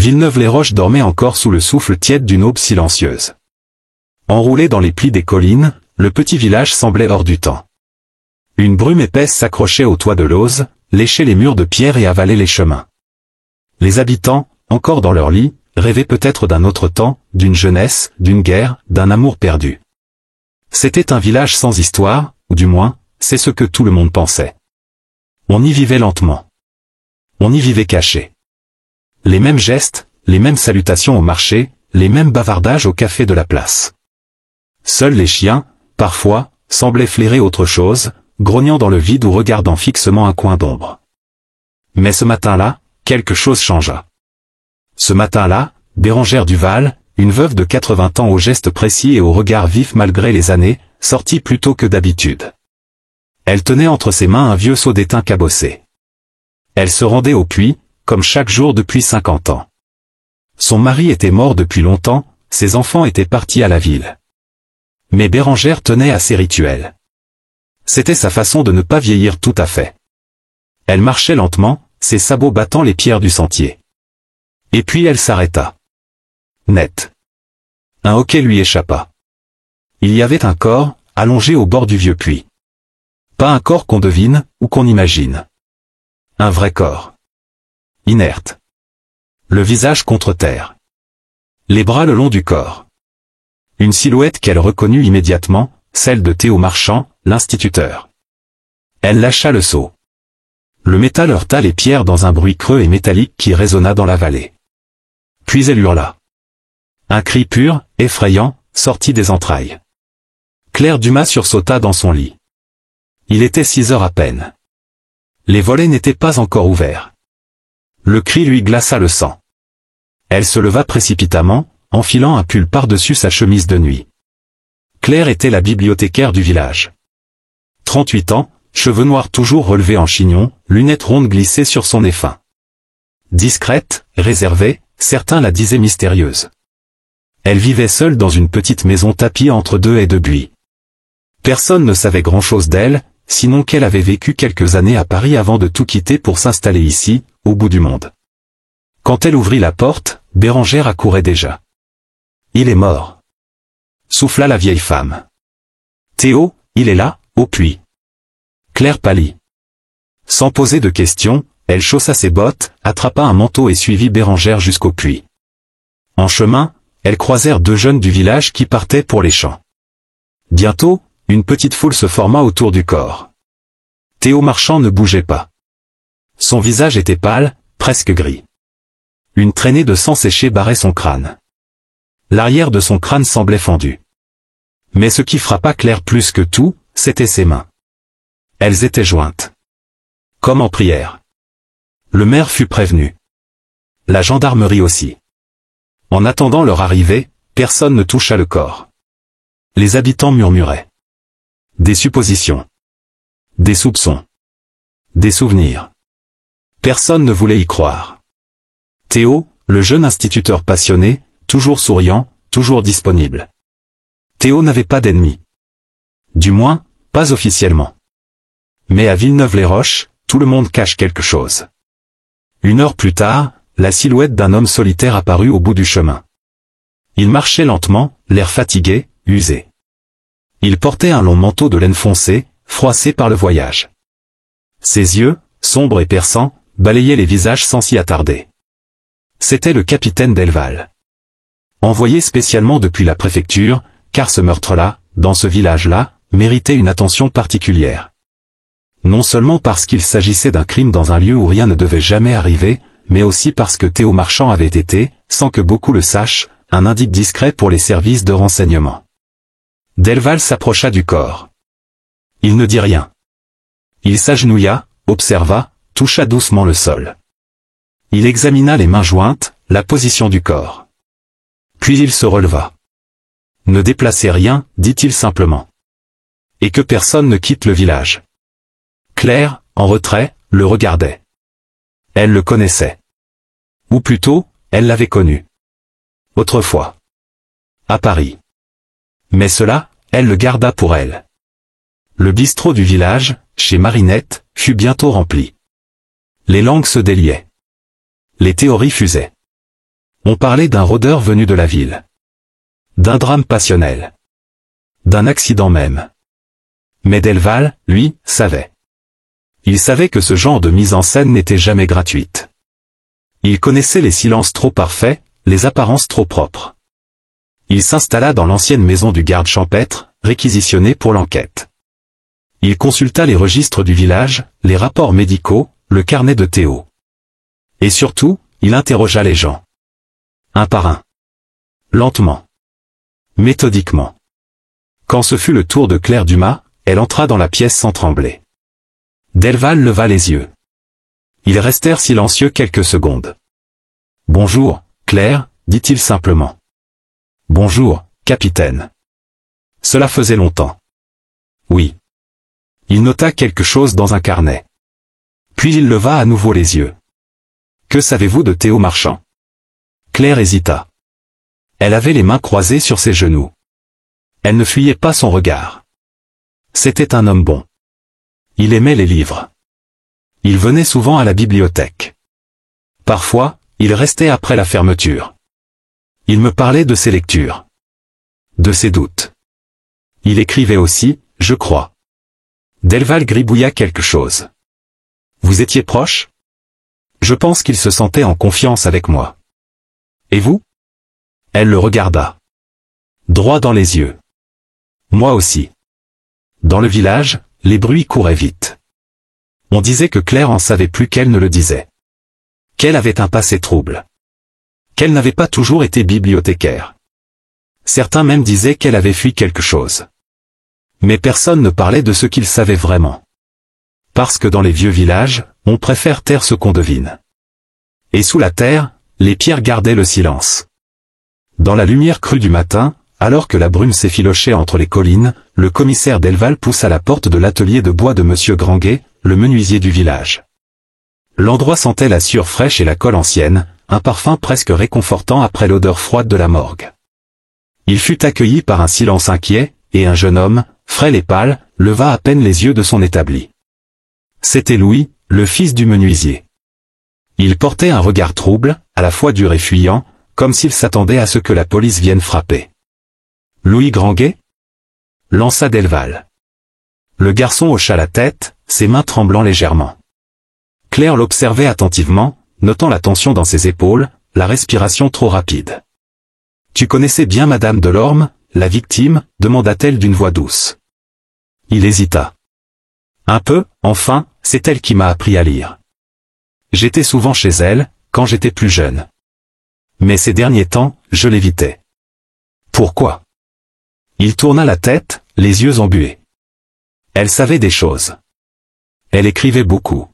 Villeneuve-les-Roches dormait encore sous le souffle tiède d'une aube silencieuse. Enroulé dans les plis des collines, le petit village semblait hors du temps. Une brume épaisse s'accrochait au toit de l'Auze, léchait les murs de pierre et avalait les chemins. Les habitants, encore dans leur lit, rêvaient peut-être d'un autre temps, d'une jeunesse, d'une guerre, d'un amour perdu. C'était un village sans histoire, ou du moins, c'est ce que tout le monde pensait. On y vivait lentement. On y vivait caché. Les mêmes gestes, les mêmes salutations au marché, les mêmes bavardages au café de la place. Seuls les chiens, parfois, semblaient flairer autre chose, grognant dans le vide ou regardant fixement un coin d'ombre. Mais ce matin-là, quelque chose changea. Ce matin-là, Bérengère Duval, une veuve de 80 ans aux gestes précis et au regard vif malgré les années, sortit plus tôt que d'habitude. Elle tenait entre ses mains un vieux seau d'étain cabossé. Elle se rendait au puits, comme chaque jour depuis 50 ans. Son mari était mort depuis longtemps, ses enfants étaient partis à la ville. Mais Bérengère tenait à ses rituels. C'était sa façon de ne pas vieillir tout à fait. Elle marchait lentement, ses sabots battant les pierres du sentier. Et puis elle s'arrêta. Net. Un hoquet lui échappa. Il y avait un corps, allongé au bord du vieux puits. Pas un corps qu'on devine, ou qu'on imagine. Un vrai corps. Inerte. Le visage contre terre. Les bras le long du corps. Une silhouette qu'elle reconnut immédiatement, celle de Théo Marchand, l'instituteur. Elle lâcha le seau. Le métal heurta les pierres dans un bruit creux et métallique qui résonna dans la vallée. Puis elle hurla. Un cri pur, effrayant, sortit des entrailles. Claire Dumas sursauta dans son lit. Il était 6 heures à peine. Les volets n'étaient pas encore ouverts. Le cri lui glaça le sang. Elle se leva précipitamment, enfilant un pull par-dessus sa chemise de nuit. Claire était la bibliothécaire du village. 38 ans, cheveux noirs toujours relevés en chignon, lunettes rondes glissées sur son nez fin. Discrète, réservée, certains la disaient mystérieuse. Elle vivait seule dans une petite maison tapie entre 2 haies de buis. Personne ne savait grand-chose d'elle, sinon qu'elle avait vécu quelques années à Paris avant de tout quitter pour s'installer ici, au bout du monde. Quand elle ouvrit la porte, Bérengère accourait déjà. « Il est mort. » souffla la vieille femme. « Théo, il est là, au puits. » Claire pâlit. Sans poser de questions, elle chaussa ses bottes, attrapa un manteau et suivit Bérengère jusqu'au puits. En chemin, elles croisèrent 2 jeunes du village qui partaient pour les champs. Bientôt, une petite foule se forma autour du corps. Théo Marchand ne bougeait pas. Son visage était pâle, presque gris. Une traînée de sang séché barrait son crâne. L'arrière de son crâne semblait fendu. Mais ce qui frappa Claire plus que tout, c'étaient ses mains. Elles étaient jointes. Comme en prière. Le maire fut prévenu. La gendarmerie aussi. En attendant leur arrivée, personne ne toucha le corps. Les habitants murmuraient. Des suppositions. Des soupçons. Des souvenirs. Personne ne voulait y croire. Théo, le jeune instituteur passionné, toujours souriant, toujours disponible. Théo n'avait pas d'ennemis. Du moins, pas officiellement. Mais à Villeneuve-les-Roches, tout le monde cache quelque chose. 1 heure plus tard, la silhouette d'un homme solitaire apparut au bout du chemin. Il marchait lentement, l'air fatigué, usé. Il portait un long manteau de laine foncée, froissé par le voyage. Ses yeux, sombres et perçants, balayaient les visages sans s'y attarder. C'était le capitaine Delval. Envoyé spécialement depuis la préfecture, car ce meurtre-là, dans ce village-là, méritait une attention particulière. Non seulement parce qu'il s'agissait d'un crime dans un lieu où rien ne devait jamais arriver, mais aussi parce que Théo Marchand avait été, sans que beaucoup le sachent, un indice discret pour les services de renseignement. Delval s'approcha du corps. Il ne dit rien. Il s'agenouilla, observa, toucha doucement le sol. Il examina les mains jointes, la position du corps. Puis il se releva. Ne déplacez rien, dit-il simplement. Et que personne ne quitte le village. Claire, en retrait, le regardait. Elle le connaissait. Ou plutôt, elle l'avait connu. Autrefois. À Paris. Mais cela, elle le garda pour elle. Le bistrot du village, chez Marinette, fut bientôt rempli. Les langues se déliaient. Les théories fusaient. On parlait d'un rôdeur venu de la ville. D'un drame passionnel. D'un accident même. Mais Delval, lui, savait. Il savait que ce genre de mise en scène n'était jamais gratuite. Il connaissait les silences trop parfaits, les apparences trop propres. Il s'installa dans l'ancienne maison du garde champêtre, réquisitionnée pour l'enquête. Il consulta les registres du village, les rapports médicaux, le carnet de Théo. Et surtout, il interrogea les gens. Un par un. Lentement. Méthodiquement. Quand ce fut le tour de Claire Dumas, elle entra dans la pièce sans trembler. Delval leva les yeux. Ils restèrent silencieux quelques secondes. « Bonjour, Claire, dit-il simplement. »« Bonjour, capitaine. » Cela faisait longtemps. Oui. Il nota quelque chose dans un carnet. Puis il leva à nouveau les yeux. « Que savez-vous de Théo Marchand ?» Claire hésita. Elle avait les mains croisées sur ses genoux. Elle ne fuyait pas son regard. C'était un homme bon. Il aimait les livres. Il venait souvent à la bibliothèque. Parfois, il restait après la fermeture. Il me parlait de ses lectures. De ses doutes. Il écrivait aussi, je crois. Delval gribouilla quelque chose. Vous étiez proche ? Je pense qu'il se sentait en confiance avec moi. Et vous ? Elle le regarda. Droit dans les yeux. Moi aussi. Dans le village, les bruits couraient vite. On disait que Claire en savait plus qu'elle ne le disait. Qu'elle avait un passé trouble. Qu'elle n'avait pas toujours été bibliothécaire. Certains même disaient qu'elle avait fui quelque chose. Mais personne ne parlait de ce qu'il savait vraiment. Parce que dans les vieux villages, on préfère taire ce qu'on devine. Et sous la terre, les pierres gardaient le silence. Dans la lumière crue du matin, alors que la brume s'effilochait entre les collines, le commissaire Delval poussa la porte de l'atelier de bois de Monsieur Granguet, le menuisier du village. L'endroit sentait la sueur fraîche et la colle ancienne, un parfum presque réconfortant après l'odeur froide de la morgue. Il fut accueilli par un silence inquiet, et un jeune homme, frêle et pâle, leva à peine les yeux de son établi. C'était Louis, le fils du menuisier. Il portait un regard trouble, à la fois dur et fuyant, comme s'il s'attendait à ce que la police vienne frapper. « Louis Granguet ?» lança Delval. Le garçon hocha la tête, ses mains tremblant légèrement. Claire l'observait attentivement, notant la tension dans ses épaules, la respiration trop rapide. « Tu connaissais bien Madame Delorme, la victime ?» demanda-t-elle d'une voix douce. Il hésita. « Un peu, enfin, c'est elle qui m'a appris à lire. J'étais souvent chez elle, quand j'étais plus jeune. Mais ces derniers temps, je l'évitais. » Pourquoi ? Il tourna la tête, les yeux embués. Elle savait des choses. Elle écrivait beaucoup.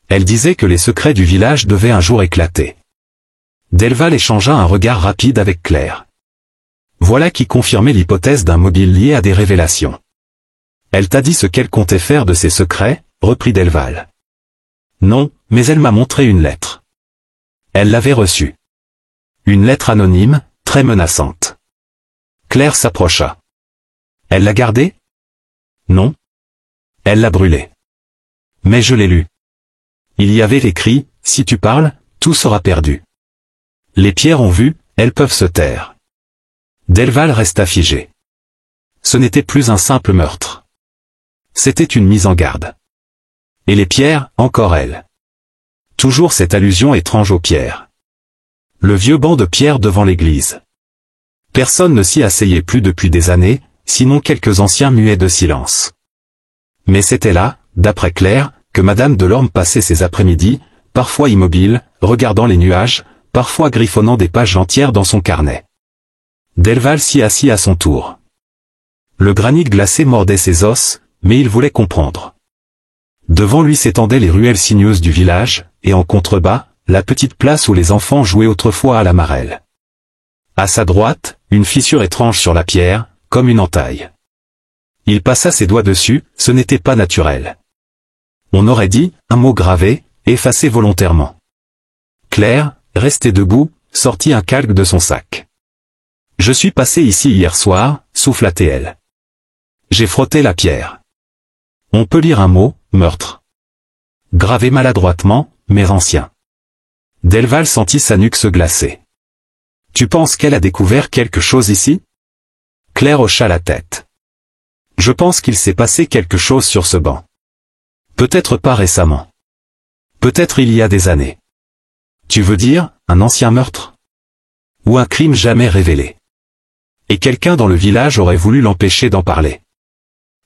Elle disait que les secrets du village devaient un jour éclater. Delval échangea un regard rapide avec Claire. Voilà qui confirmait l'hypothèse d'un mobile lié à des révélations. Elle t'a dit ce qu'elle comptait faire de ses secrets, reprit Delval. Non, mais elle m'a montré une lettre. Elle l'avait reçue. Une lettre anonyme, très menaçante. Claire s'approcha. Elle l'a gardée ? Non. Elle l'a brûlée. Mais je l'ai lue. Il y avait écrit, si tu parles, tout sera perdu. Les pierres ont vu, elles peuvent se taire. Delval resta figé. Ce n'était plus un simple meurtre. C'était une mise en garde. Et les pierres, encore elles. Toujours cette allusion étrange aux pierres. Le vieux banc de pierre devant l'église. Personne ne s'y asseyait plus depuis des années, sinon quelques anciens muets de silence. Mais c'était là, d'après Claire, que Madame Delorme passait ses après-midi, parfois immobile, regardant les nuages, parfois griffonnant des pages entières dans son carnet. Delval s'y assit à son tour. Le granit glacé mordait ses os, mais il voulait comprendre. Devant lui s'étendaient les ruelles sinueuses du village, et en contrebas, la petite place où les enfants jouaient autrefois à la marelle. À sa droite, une fissure étrange sur la pierre, comme une entaille. Il passa ses doigts dessus, ce n'était pas naturel. On aurait dit, un mot gravé, effacé volontairement. Claire, restée debout, sortit un calque de son sac. « Je suis passé ici hier soir », souffla-t-elle. J'ai frotté la pierre. On peut lire un mot, meurtre. Gravé maladroitement, mais ancien. Delval sentit sa nuque se glacer. Tu penses qu'elle a découvert quelque chose ici? Claire hocha la tête. Je pense qu'il s'est passé quelque chose sur ce banc. Peut-être pas récemment. Peut-être il y a des années. Tu veux dire, un ancien meurtre? Ou un crime jamais révélé? Et quelqu'un dans le village aurait voulu l'empêcher d'en parler.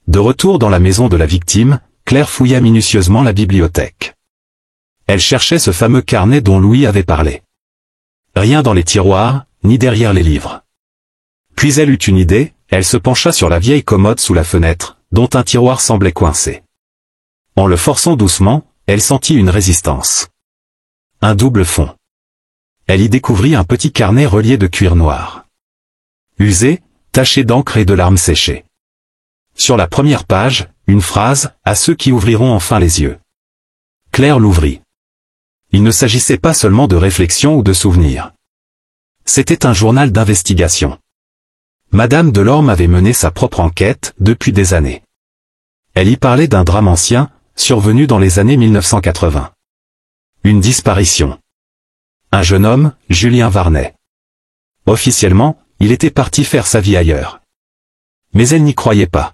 De retour dans la maison de la victime, Claire fouilla minutieusement la bibliothèque. Elle cherchait ce fameux carnet dont Louis avait parlé. Rien dans les tiroirs, ni derrière les livres. Puis elle eut une idée, elle se pencha sur la vieille commode sous la fenêtre, dont un tiroir semblait coincé. En le forçant doucement, elle sentit une résistance. Un double fond. Elle y découvrit un petit carnet relié de cuir noir. Usé, taché d'encre et de larmes séchées. Sur la première page, une phrase, à ceux qui ouvriront enfin les yeux. Claire l'ouvrit. Il ne s'agissait pas seulement de réflexion ou de souvenirs. C'était un journal d'investigation. Madame Delorme avait mené sa propre enquête depuis des années. Elle y parlait d'un drame ancien, survenu dans les années 1980. Une disparition. Un jeune homme, Julien Varnet. Officiellement, il était parti faire sa vie ailleurs. Mais elle n'y croyait pas.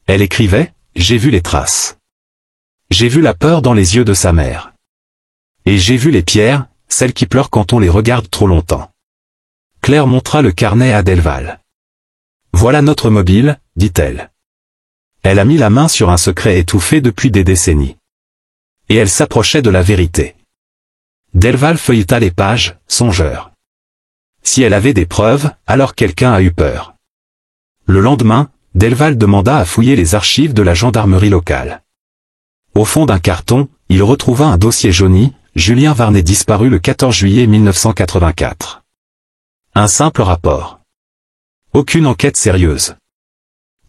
Elle écrivait, « J'ai vu les traces. J'ai vu la peur dans les yeux de sa mère. Et j'ai vu les pierres, celles qui pleurent quand on les regarde trop longtemps. » Claire montra le carnet à Delval. « Voilà notre mobile, dit-elle. » Elle a mis la main sur un secret étouffé depuis des décennies. Et elle s'approchait de la vérité. Delval feuilleta les pages, songeur. Si elle avait des preuves, alors quelqu'un a eu peur. Le lendemain, Delval demanda à fouiller les archives de la gendarmerie locale. Au fond d'un carton, il retrouva un dossier jauni, Julien Varnet disparu le 14 juillet 1984. Un simple rapport. Aucune enquête sérieuse.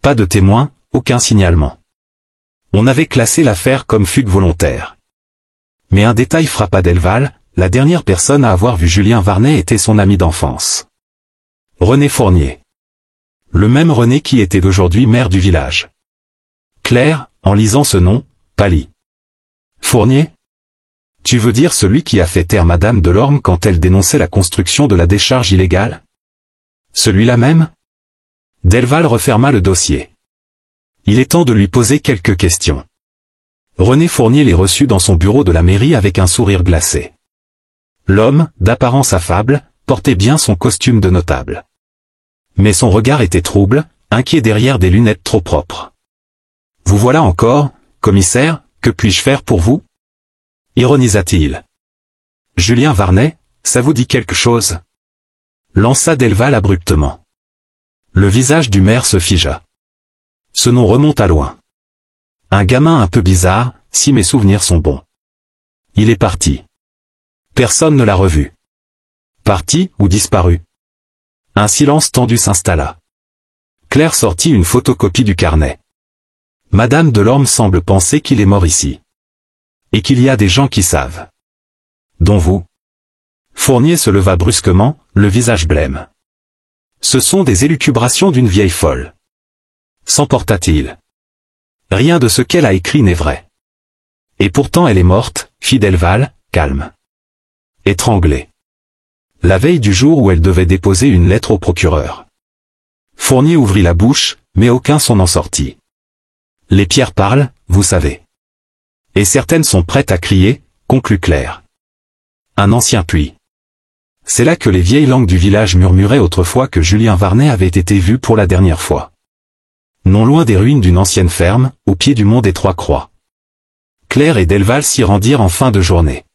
Pas de témoins, aucun signalement. On avait classé l'affaire comme fugue volontaire. Mais un détail frappa Delval, la dernière personne à avoir vu Julien Varnet était son ami d'enfance. René Fournier. Le même René qui était d'aujourd'hui maire du village. Claire, en lisant ce nom, pâlit. Fournier? Tu veux dire celui qui a fait taire Madame Delorme quand elle dénonçait la construction de la décharge illégale? Celui-là même? Delval referma le dossier. Il est temps de lui poser quelques questions. René Fournier les reçut dans son bureau de la mairie avec un sourire glacé. L'homme, d'apparence affable, portait bien son costume de notable. Mais son regard était trouble, inquiet derrière des lunettes trop propres. « Vous voilà encore, commissaire, que puis-je faire pour vous ?» ironisa-t-il. « Julien Varnet, ça vous dit quelque chose ?» lança Delval abruptement. Le visage du maire se figea. Ce nom remonte à loin. Un gamin un peu bizarre, si mes souvenirs sont bons. Il est parti. Personne ne l'a revu. Parti ou disparu? Un silence tendu s'installa. Claire sortit une photocopie du carnet. Madame Delorme semble penser qu'il est mort ici. Et qu'il y a des gens qui savent. Dont vous. Fournier se leva brusquement, le visage blême. Ce sont des élucubrations d'une vieille folle. S'emporta-t-il. Rien de ce qu'elle a écrit n'est vrai. Et pourtant elle est morte, fit Delval, calme. Étranglée. La veille du jour où elle devait déposer une lettre au procureur. Fournier ouvrit la bouche, mais aucun son n'en sortit. Les pierres parlent, vous savez. Et certaines sont prêtes à crier, conclut Claire. Un ancien puits. C'est là que les vieilles langues du village murmuraient autrefois que Julien Varnet avait été vu pour la dernière fois. Non loin des ruines d'une ancienne ferme, au pied du mont des Trois-Croix. Claire et Delval s'y rendirent en fin de journée.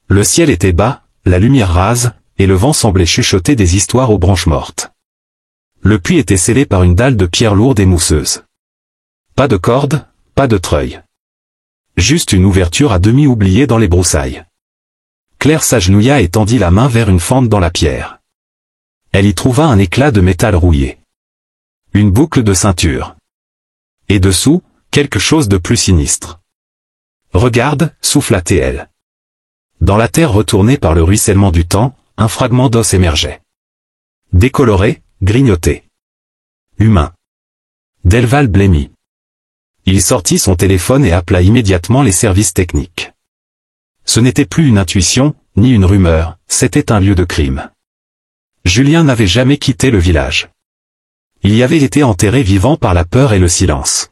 Le ciel était bas, la lumière rase, et le vent semblait chuchoter des histoires aux branches mortes. Le puits était scellé par une dalle de pierre lourde et mousseuse. Pas de corde, pas de treuil. Juste une ouverture à demi oubliée dans les broussailles. Claire s'agenouilla et tendit la main vers une fente dans la pierre. Elle y trouva un éclat de métal rouillé. Une boucle de ceinture. Et dessous, quelque chose de plus sinistre. Regarde, souffla-t-elle. Dans la terre retournée par le ruissellement du temps, un fragment d'os émergeait. Décoloré, grignoté. Humain. Delval blêmit. Il sortit son téléphone et appela immédiatement les services techniques. Ce n'était plus une intuition, ni une rumeur, c'était un lieu de crime. Julien n'avait jamais quitté le village. Il y avait été enterré vivant par la peur et le silence.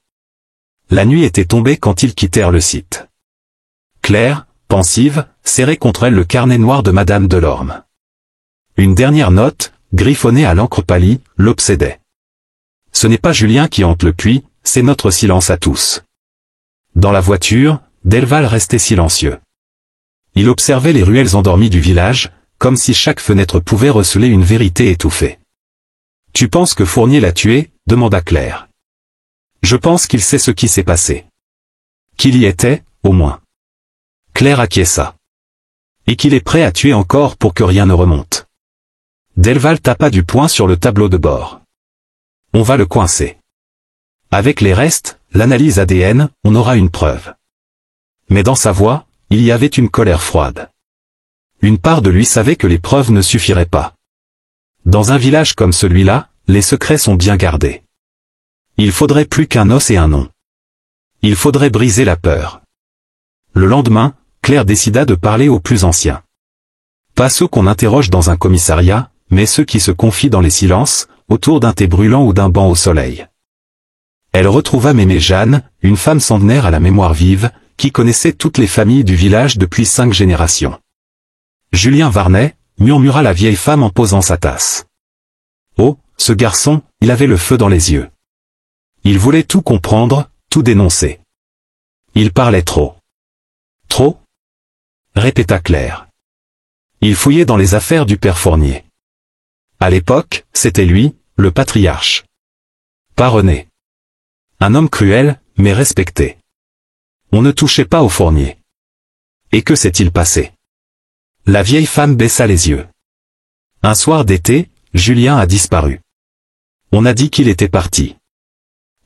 La nuit était tombée quand ils quittèrent le site. Claire, pensive, serrait contre elle le carnet noir de Madame Delorme. Une dernière note, griffonnée à l'encre pâlie, l'obsédait. Ce n'est pas Julien qui hante le puits, c'est notre silence à tous. Dans la voiture, Delval restait silencieux. Il observait les ruelles endormies du village, comme si chaque fenêtre pouvait receler une vérité étouffée. « Tu penses que Fournier l'a tué ?» demanda Claire. « Je pense qu'il sait ce qui s'est passé. Qu'il y était, au moins. » Claire acquiesça. « Et qu'il est prêt à tuer encore pour que rien ne remonte. » Delval tapa du poing sur le tableau de bord. « On va le coincer. Avec les restes, l'analyse ADN, on aura une preuve. » Mais dans sa voix, il y avait une colère froide. Une part de lui savait que les preuves ne suffiraient pas. Dans un village comme celui-là, les secrets sont bien gardés. Il faudrait plus qu'un os et un nom. Il faudrait briser la peur. Le lendemain, Claire décida de parler aux plus anciens. Pas ceux qu'on interroge dans un commissariat, mais ceux qui se confient dans les silences, autour d'un thé brûlant ou d'un banc au soleil. Elle retrouva Mémé Jeanne, une femme centenaire à la mémoire vive, qui connaissait toutes les familles du village depuis 5 générations. Julien Varnet, murmura la vieille femme en posant sa tasse. Oh, ce garçon, il avait le feu dans les yeux. Il voulait tout comprendre, tout dénoncer. Il parlait trop. Trop ? Répéta Claire. Il fouillait dans les affaires du père Fournier. À l'époque, c'était lui, le patriarche. Pas René. Un homme cruel, mais respecté. On ne touchait pas au Fournier. Et que s'est-il passé ? La vieille femme baissa les yeux. Un soir d'été, Julien a disparu. On a dit qu'il était parti.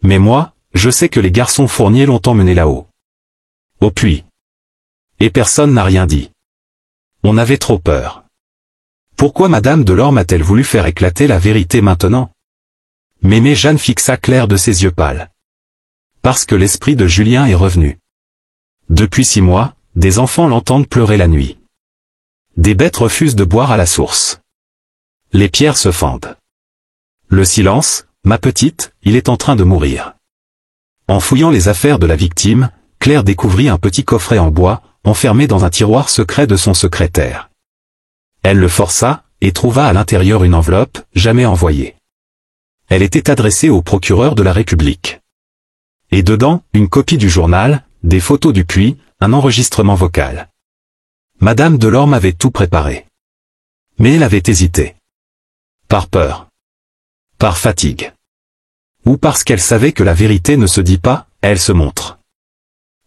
Mais moi, je sais que les garçons Fournier l'ont emmené là-haut. Au puits. Et personne n'a rien dit. On avait trop peur. Pourquoi Madame Delorme a-t-elle voulu faire éclater la vérité maintenant ? Mémé Jeanne fixa Claire de ses yeux pâles. Parce que l'esprit de Julien est revenu. Depuis 6 mois, des enfants l'entendent pleurer la nuit. Des bêtes refusent de boire à la source. Les pierres se fendent. Le silence, ma petite, il est en train de mourir. En fouillant les affaires de la victime, Claire découvrit un petit coffret en bois, enfermé dans un tiroir secret de son secrétaire. Elle le força, et trouva à l'intérieur une enveloppe, jamais envoyée. Elle était adressée au procureur de la République. Et dedans, une copie du journal, des photos du puits, un enregistrement vocal. Madame Delorme avait tout préparé. Mais elle avait hésité. Par peur. Par fatigue. Ou parce qu'elle savait que la vérité ne se dit pas, elle se montre.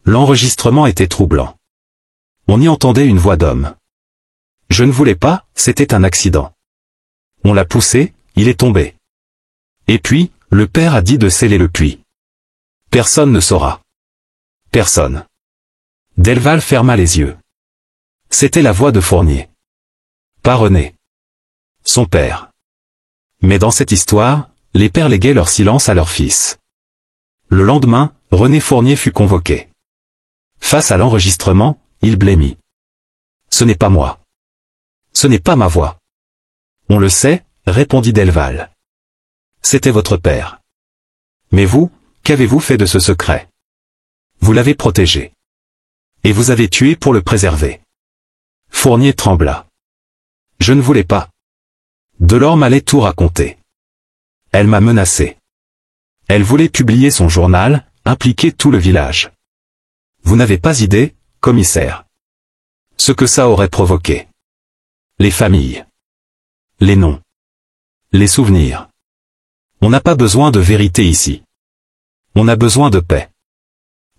L'enregistrement était troublant. On y entendait une voix d'homme. Je ne voulais pas, c'était un accident. On l'a poussé, il est tombé. Et puis, le père a dit de sceller le puits. Personne ne saura. Personne. Delval ferma les yeux. C'était la voix de Fournier. Pas René. Son père. Mais dans cette histoire, les pères léguaient leur silence à leur fils. Le lendemain, René Fournier fut convoqué. Face à l'enregistrement, il blêmit. Ce n'est pas moi. Ce n'est pas ma voix. On le sait, répondit Delval. C'était votre père. Mais vous, qu'avez-vous fait de ce secret? Vous l'avez protégé. Et vous avez tué pour le préserver. Fournier trembla. Je ne voulais pas. Delorme allait tout raconter. Elle m'a menacé. Elle voulait publier son journal, impliquer tout le village. Vous n'avez pas idée, commissaire. Ce que ça aurait provoqué. Les familles. Les noms. Les souvenirs. On n'a pas besoin de vérité ici. On a besoin de paix.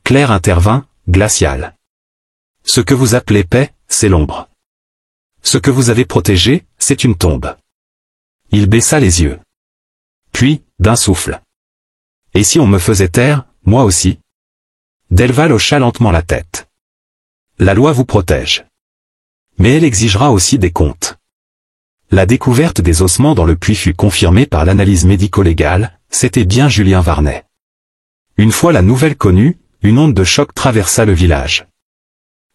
Claire intervint, glaciale. Ce que vous appelez paix, c'est l'ombre. Ce que vous avez protégé, c'est une tombe. Il baissa les yeux. Puis, d'un souffle. Et si on me faisait taire, moi aussi? Delval hocha lentement la tête. La loi vous protège. Mais elle exigera aussi des comptes. La découverte des ossements dans le puits fut confirmée par l'analyse médico-légale, c'était bien Julien Varnet. Une fois la nouvelle connue, une onde de choc traversa le village.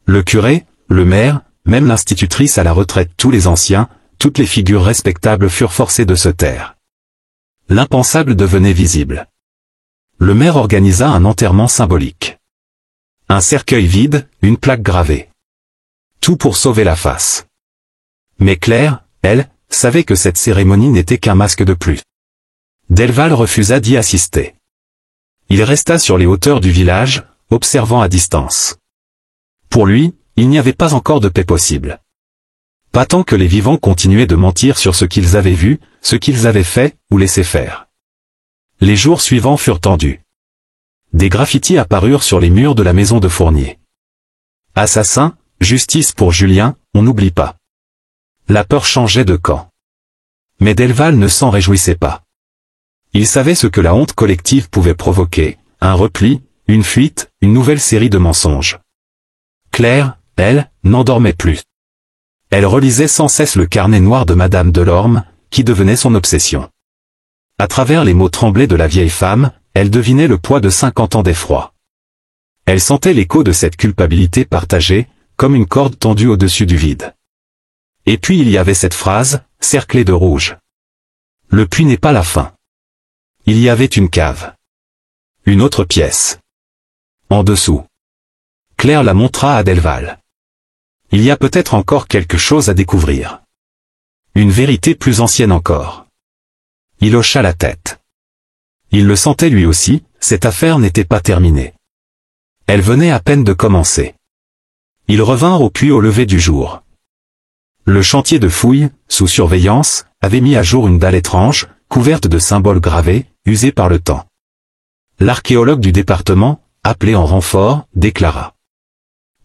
Le curé, le maire, même l'institutrice à la retraite, tous les anciens, toutes les figures respectables furent forcées de se taire. L'impensable devenait visible. Le maire organisa un enterrement symbolique. Un cercueil vide, une plaque gravée. Tout pour sauver la face. Mais Claire, elle, savait que cette cérémonie n'était qu'un masque de plus. Delval refusa d'y assister. Il resta sur les hauteurs du village, observant à distance. Pour lui, il n'y avait pas encore de paix possible. Pas tant que les vivants continuaient de mentir sur ce qu'ils avaient vu, ce qu'ils avaient fait, ou laissé faire. Les jours suivants furent tendus. Des graffitis apparurent sur les murs de la maison de Fournier. Assassin, justice pour Julien, on n'oublie pas. La peur changeait de camp. Mais Delval ne s'en réjouissait pas. Il savait ce que la honte collective pouvait provoquer, un repli, une fuite, une nouvelle série de mensonges. Claire, elle, n'en dormait plus. Elle relisait sans cesse le carnet noir de Madame Delorme, qui devenait son obsession. À travers les mots tremblés de la vieille femme, elle devinait le poids de 50 ans d'effroi. Elle sentait l'écho de cette culpabilité partagée, comme une corde tendue au-dessus du vide. Et puis il y avait cette phrase, cerclée de rouge. Le puits n'est pas la fin. Il y avait une cave. Une autre pièce. En dessous. Claire la montra à Delval. Il y a peut-être encore quelque chose à découvrir. Une vérité plus ancienne encore. Il hocha la tête. Il le sentait lui aussi, cette affaire n'était pas terminée. Elle venait à peine de commencer. Ils revinrent au puits au lever du jour. Le chantier de fouilles, sous surveillance, avait mis à jour une dalle étrange, couverte de symboles gravés, usés par le temps. L'archéologue du département, appelé en renfort, déclara.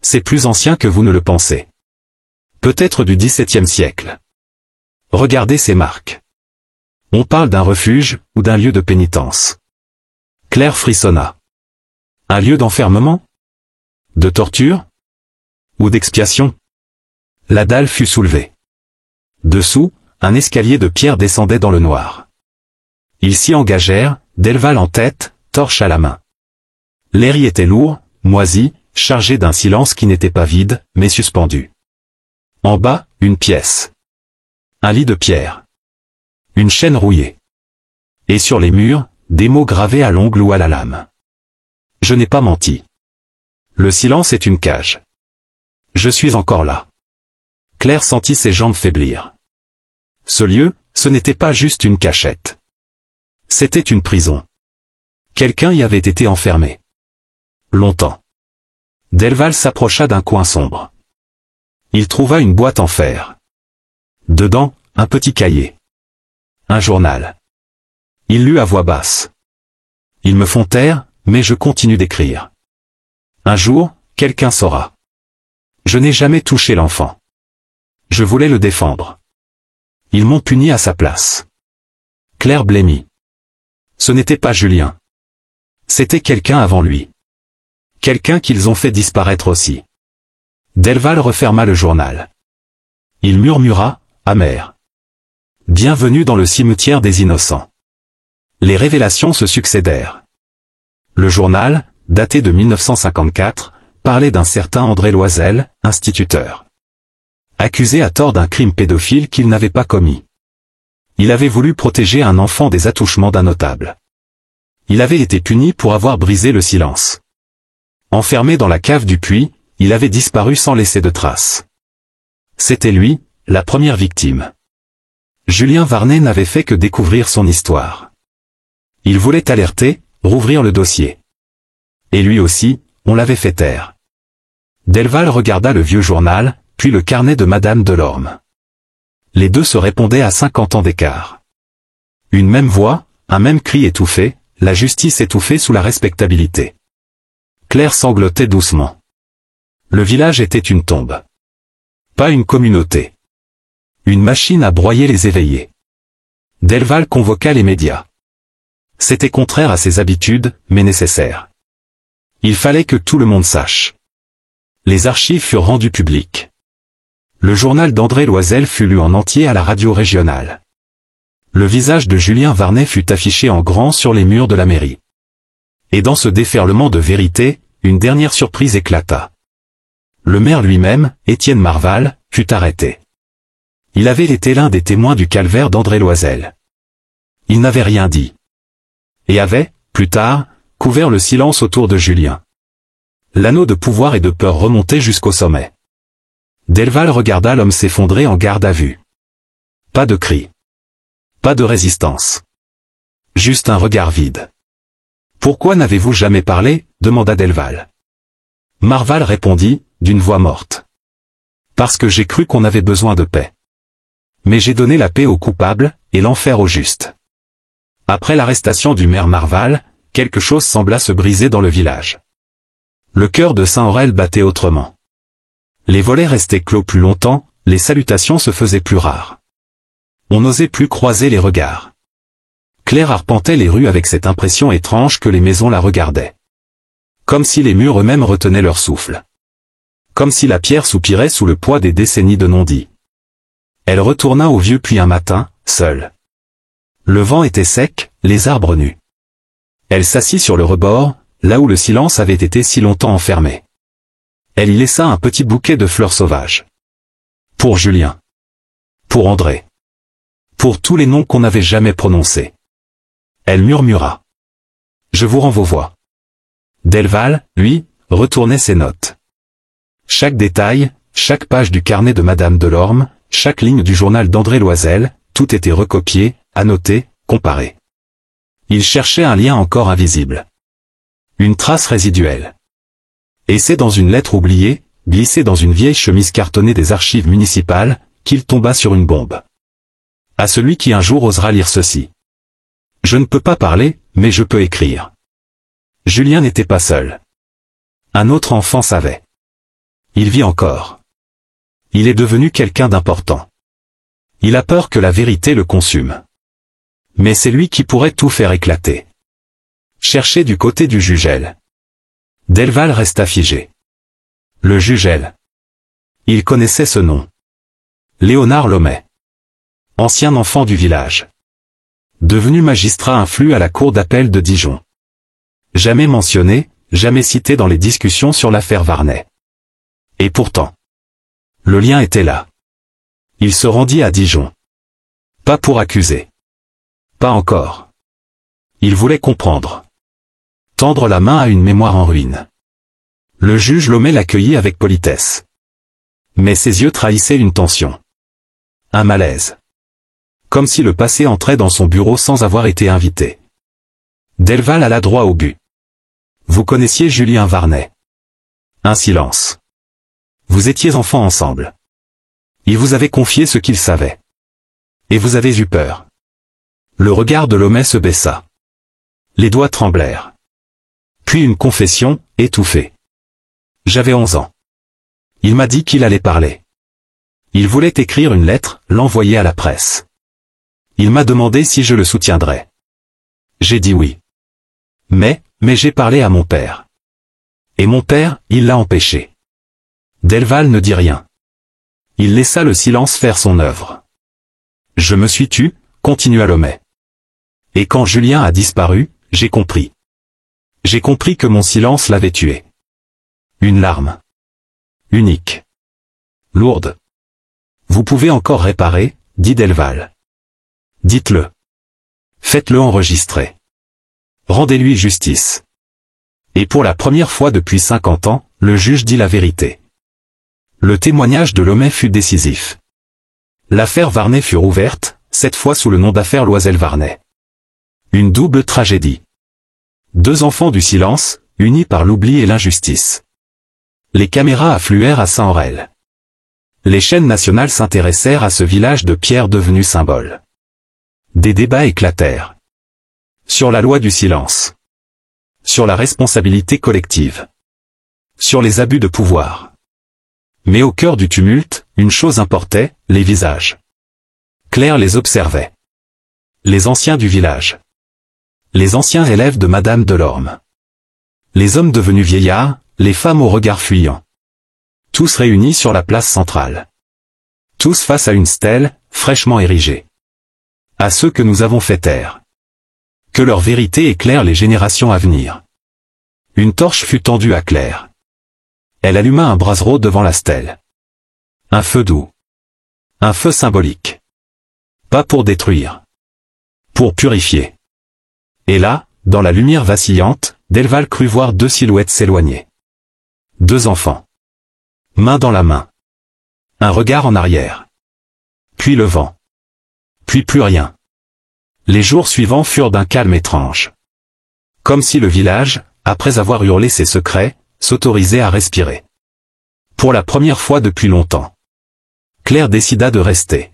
C'est plus ancien que vous ne le pensez. Peut-être du XVIIe siècle. Regardez ces marques. On parle d'un refuge, ou d'un lieu de pénitence. Claire frissonna. Un lieu d'enfermement? De torture? Ou d'expiation? La dalle fut soulevée. Dessous, un escalier de pierre descendait dans le noir. Ils s'y engagèrent, Delval en tête, torche à la main. L'air y était lourd, moisi, chargé d'un silence qui n'était pas vide, mais suspendu. En bas, une pièce. Un lit de pierre. Une chaîne rouillée. Et sur les murs, des mots gravés à l'ongle ou à la lame. Je n'ai pas menti. Le silence est une cage. Je suis encore là. Claire sentit ses jambes faiblir. Ce lieu, ce n'était pas juste une cachette. C'était une prison. Quelqu'un y avait été enfermé. Longtemps. Delval s'approcha d'un coin sombre. Il trouva une boîte en fer. Dedans, un petit cahier. Un journal. Il lut à voix basse. Ils me font taire, mais je continue d'écrire. Un jour, quelqu'un saura. Je n'ai jamais touché l'enfant. Je voulais le défendre. Ils m'ont puni à sa place. Claire blêmit. Ce n'était pas Julien. C'était quelqu'un avant lui. Quelqu'un qu'ils ont fait disparaître aussi. Delval referma le journal. Il murmura, amer. Bienvenue dans le cimetière des innocents. Les révélations se succédèrent. Le journal, daté de 1954, parlait d'un certain André Loisel, instituteur. Accusé à tort d'un crime pédophile qu'il n'avait pas commis. Il avait voulu protéger un enfant des attouchements d'un notable. Il avait été puni pour avoir brisé le silence. Enfermé dans la cave du puits, il avait disparu sans laisser de traces. C'était lui, la première victime. Julien Varnet n'avait fait que découvrir son histoire. Il voulait alerter, rouvrir le dossier. Et lui aussi, on l'avait fait taire. Delval regarda le vieux journal, puis le carnet de Madame Delorme. Les deux se répondaient à 50 ans d'écart. Une même voix, un même cri étouffé, la justice étouffée sous la respectabilité. Claire sanglotait doucement. Le village était une tombe. Pas une communauté. Une machine à broyer les éveillés. Delval convoqua les médias. C'était contraire à ses habitudes, mais nécessaire. Il fallait que tout le monde sache. Les archives furent rendues publiques. Le journal d'André Loisel fut lu en entier à la radio régionale. Le visage de Julien Varnet fut affiché en grand sur les murs de la mairie. Et dans ce déferlement de vérité, une dernière surprise éclata. Le maire lui-même, Étienne Marval, fut arrêté. Il avait été l'un des témoins du calvaire d'André Loisel. Il n'avait rien dit. Et avait, plus tard, couvert le silence autour de Julien. L'anneau de pouvoir et de peur remontait jusqu'au sommet. Delval regarda l'homme s'effondrer en garde à vue. Pas de cri. Pas de résistance. Juste un regard vide. « Pourquoi n'avez-vous jamais parlé ?» demanda Delval. Marval répondit, d'une voix morte. « Parce que j'ai cru qu'on avait besoin de paix. Mais j'ai donné la paix aux coupables, et l'enfer aux justes. » Après l'arrestation du maire Marval, quelque chose sembla se briser dans le village. Le cœur de Saint-Aurel battait autrement. Les volets restaient clos plus longtemps, les salutations se faisaient plus rares. On n'osait plus croiser les regards. Claire arpentait les rues avec cette impression étrange que les maisons la regardaient. Comme si les murs eux-mêmes retenaient leur souffle. Comme si la pierre soupirait sous le poids des décennies de non-dits. Elle retourna au vieux puits un matin, seule. Le vent était sec, les arbres nus. Elle s'assit sur le rebord, là où le silence avait été si longtemps enfermé. Elle y laissa un petit bouquet de fleurs sauvages. Pour Julien. Pour André. Pour tous les noms qu'on n'avait jamais prononcés. Elle murmura. « Je vous rends vos voix. » Delval, lui, retournait ses notes. Chaque détail, chaque page du carnet de Madame Delorme, chaque ligne du journal d'André Loisel, tout était recopié, annoté, comparé. Il cherchait un lien encore invisible. Une trace résiduelle. Et c'est dans une lettre oubliée, glissée dans une vieille chemise cartonnée des archives municipales, qu'il tomba sur une bombe. À celui qui un jour osera lire ceci. Je ne peux pas parler, mais je peux écrire. Julien n'était pas seul. Un autre enfant savait. Il vit encore. Il est devenu quelqu'un d'important. Il a peur que la vérité le consume. Mais c'est lui qui pourrait tout faire éclater. Chercher du côté du Jugel. Delval resta figé. Le Jugel. Il connaissait ce nom. Léonard Lomet. Ancien enfant du village. Devenu magistrat influent à la cour d'appel de Dijon. Jamais mentionné, jamais cité dans les discussions sur l'affaire Varnet. Et pourtant, le lien était là. Il se rendit à Dijon. Pas pour accuser. Pas encore. Il voulait comprendre. Tendre la main à une mémoire en ruine. Le juge Lomet l'accueillit avec politesse. Mais ses yeux trahissaient une tension. Un malaise. Comme si le passé entrait dans son bureau sans avoir été invité. Delval alla droit au but. Vous connaissiez Julien Varnet. Un silence. Vous étiez enfants ensemble. Il vous avait confié ce qu'il savait. Et vous avez eu peur. Le regard de Lomet se baissa. Les doigts tremblèrent. Puis une confession, étouffée. J'avais 11 ans. Il m'a dit qu'il allait parler. Il voulait écrire une lettre, l'envoyer à la presse. Il m'a demandé si je le soutiendrais. J'ai dit oui. Mais j'ai parlé à mon père. Et mon père, il l'a empêché. Delval ne dit rien. Il laissa le silence faire son œuvre. Je me suis tu, continua Lomet. Et quand Julien a disparu, j'ai compris. J'ai compris que mon silence l'avait tué. Une larme. Unique. Lourde. Vous pouvez encore réparer, dit Delval. Dites-le. Faites-le enregistrer. Rendez-lui justice. Et pour la première fois depuis 50 ans, le juge dit la vérité. Le témoignage de Lomet fut décisif. L'affaire Varnet fut rouverte, cette fois sous le nom d'affaire Loisel-Varnet. Une double tragédie. Deux enfants du silence, unis par l'oubli et l'injustice. Les caméras affluèrent à Saint-Aurel. Les chaînes nationales s'intéressèrent à ce village de pierre devenu symbole. Des débats éclatèrent. Sur la loi du silence. Sur la responsabilité collective. Sur les abus de pouvoir. Mais au cœur du tumulte, une chose importait, les visages. Claire les observait. Les anciens du village. Les anciens élèves de Madame Delorme. Les hommes devenus vieillards, les femmes au regard fuyant. Tous réunis sur la place centrale. Tous face à une stèle, fraîchement érigée. À ceux que nous avons fait taire. Que leur vérité éclaire les générations à venir. Une torche fut tendue à Claire. Elle alluma un brasero devant la stèle. Un feu doux. Un feu symbolique. Pas pour détruire. Pour purifier. Et là, dans la lumière vacillante, Delval crut voir deux silhouettes s'éloigner. Deux enfants. Main dans la main. Un regard en arrière. Puis le vent. Puis plus rien. Les jours suivants furent d'un calme étrange. Comme si le village, après avoir hurlé ses secrets, s'autorisait à respirer. Pour la première fois depuis longtemps. Claire décida de rester.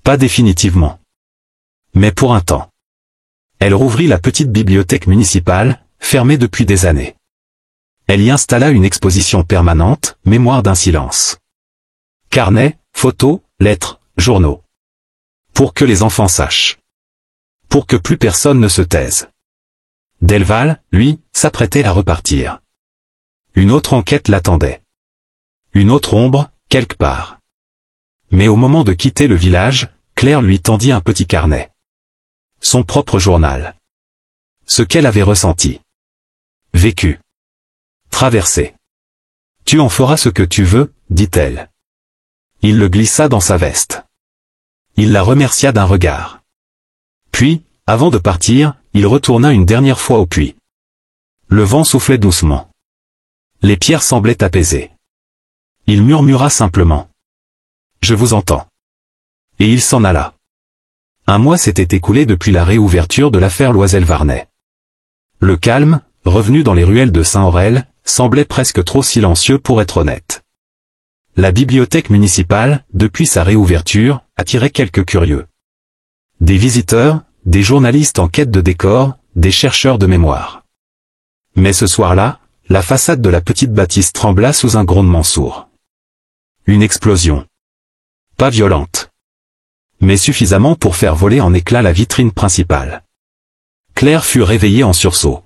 Pas définitivement. Mais pour un temps. Elle rouvrit la petite bibliothèque municipale, fermée depuis des années. Elle y installa une exposition permanente, Mémoire d'un silence. Carnets, photos, lettres, journaux. Pour que les enfants sachent. Pour que plus personne ne se taise. Delval, lui, s'apprêtait à repartir. Une autre enquête l'attendait. Une autre ombre, quelque part. Mais au moment de quitter le village, Claire lui tendit un petit carnet. Son propre journal. Ce qu'elle avait ressenti. Vécu. Traversé. Tu en feras ce que tu veux, dit-elle. Il le glissa dans sa veste. Il la remercia d'un regard. Puis, avant de partir, il retourna une dernière fois au puits. Le vent soufflait doucement. Les pierres semblaient apaisées. Il murmura simplement. Je vous entends. Et il s'en alla. Un mois s'était écoulé depuis la réouverture de l'affaire Loisel-Varnet. Le calme, revenu dans les ruelles de Saint-Aurel, semblait presque trop silencieux pour être honnête. La bibliothèque municipale, depuis sa réouverture, attirait quelques curieux. Des visiteurs, des journalistes en quête de décor, des chercheurs de mémoire. Mais ce soir-là, la façade de la petite bâtisse trembla sous un grondement sourd. Une explosion. Pas violente. Mais suffisamment pour faire voler en éclats la vitrine principale. Claire fut réveillée en sursaut.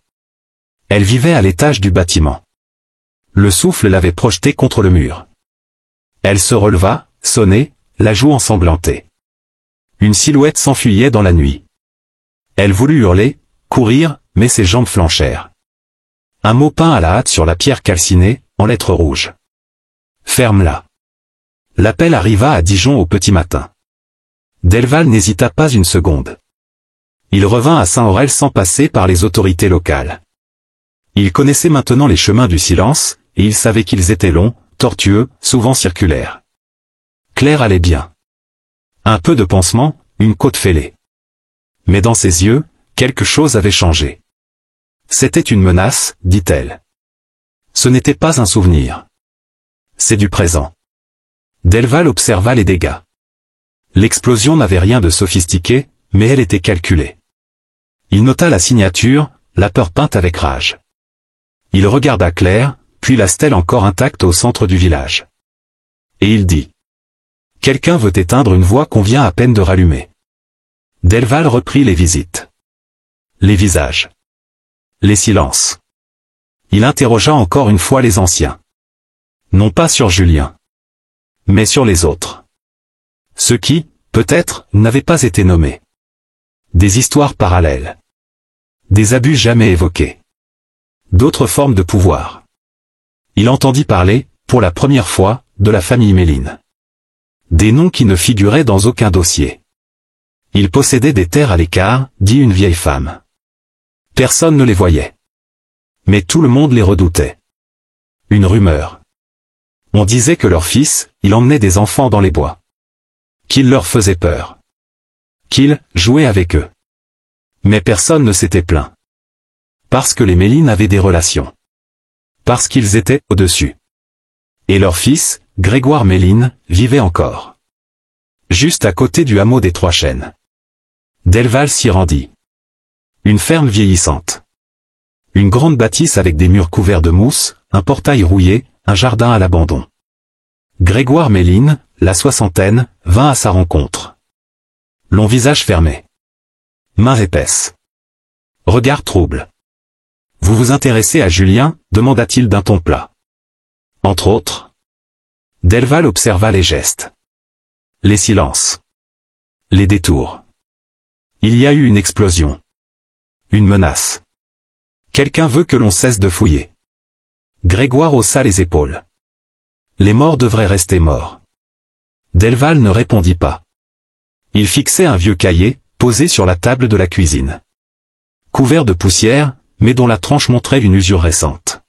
Elle vivait à l'étage du bâtiment. Le souffle l'avait projetée contre le mur. Elle se releva, sonnait, la joue ensanglantée. Une silhouette s'enfuyait dans la nuit. Elle voulut hurler, courir, mais ses jambes flanchèrent. Un mot peint à la hâte sur la pierre calcinée, en lettres rouges. Ferme-la. L'appel arriva à Dijon au petit matin. Delval n'hésita pas une seconde. Il revint à Saint-Aurel sans passer par les autorités locales. Il connaissait maintenant les chemins du silence, et il savait qu'ils étaient longs, tortueux, souvent circulaires. Claire allait bien. Un peu de pansement, une côte fêlée. Mais dans ses yeux, quelque chose avait changé. C'était une menace, dit-elle. Ce n'était pas un souvenir. C'est du présent. Delval observa les dégâts. L'explosion n'avait rien de sophistiqué, mais elle était calculée. Il nota la signature, la peur peinte avec rage. Il regarda Claire, puis la stèle encore intacte au centre du village. Et il dit. Quelqu'un veut éteindre une voie qu'on vient à peine de rallumer. Delval reprit les visites. Les visages. Les silences. Il interrogea encore une fois les anciens. Non pas sur Julien. Mais sur les autres. Ceux qui, peut-être, n'avaient pas été nommés. Des histoires parallèles. Des abus jamais évoqués. D'autres formes de pouvoir. Il entendit parler, pour la première fois, de la famille Méline. Des noms qui ne figuraient dans aucun dossier. Ils possédaient des terres à l'écart, dit une vieille femme. Personne ne les voyait. Mais tout le monde les redoutait. Une rumeur. On disait que leur fils, il emmenait des enfants dans les bois. Qu'il leur faisait peur. Qu'il jouait avec eux. Mais personne ne s'était plaint. Parce que les Méline avaient des relations. Parce qu'ils étaient au-dessus. Et leur fils, Grégoire Méline, vivait encore. Juste à côté du hameau des Trois Chênes. Delval s'y rendit. Une ferme vieillissante. Une grande bâtisse avec des murs couverts de mousse, un portail rouillé, un jardin à l'abandon. Grégoire Méline, la soixantaine, vint à sa rencontre. Long visage fermé. Mains épaisses. Regard trouble. Vous vous intéressez à Julien, demanda-t-il d'un ton plat. Entre autres. Delval observa les gestes. Les silences. Les détours. Il y a eu une explosion. Une menace. Quelqu'un veut que l'on cesse de fouiller. Grégoire haussa les épaules. Les morts devraient rester morts. Delval ne répondit pas. Il fixait un vieux cahier, posé sur la table de la cuisine. Couvert de poussière, mais dont la tranche montrait une usure récente.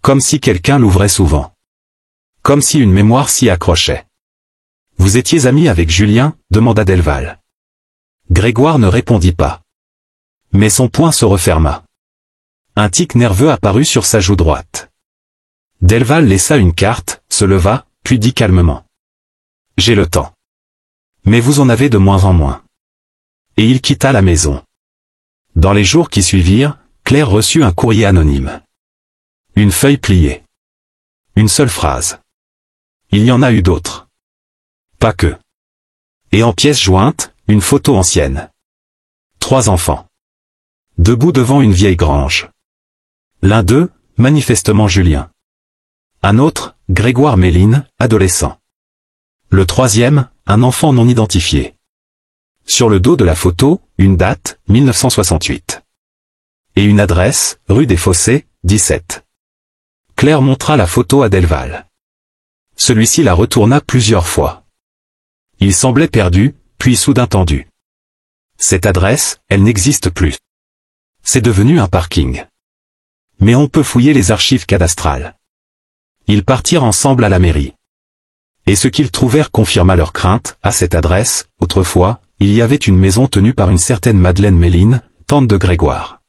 Comme si quelqu'un l'ouvrait souvent. Comme si une mémoire s'y accrochait. « Vous étiez ami avec Julien ?» demanda Delval. Grégoire ne répondit pas. Mais son poing se referma. Un tic nerveux apparut sur sa joue droite. Delval laissa une carte, se leva, puis dit calmement. « J'ai le temps. Mais vous en avez de moins en moins. » Et il quitta la maison. Dans les jours qui suivirent, Claire reçut un courrier anonyme. Une feuille pliée. Une seule phrase. Il y en a eu d'autres. Pas que. Et en pièces jointes, une photo ancienne. 3 enfants. Debout devant une vieille grange. L'un d'eux, manifestement Julien. Un autre, Grégoire Méline, adolescent. Le troisième, un enfant non identifié. Sur le dos de la photo, une date, 1968. Et une adresse, rue des Fossés, 17. Claire montra la photo à Delval. Celui-ci la retourna plusieurs fois. Il semblait perdu, puis soudain tendu. Cette adresse, elle n'existe plus. C'est devenu un parking. Mais on peut fouiller les archives cadastrales. Ils partirent ensemble à la mairie. Et ce qu'ils trouvèrent confirma leurs craintes. À cette adresse, autrefois, il y avait une maison tenue par une certaine Madeleine Méline, tante de Grégoire.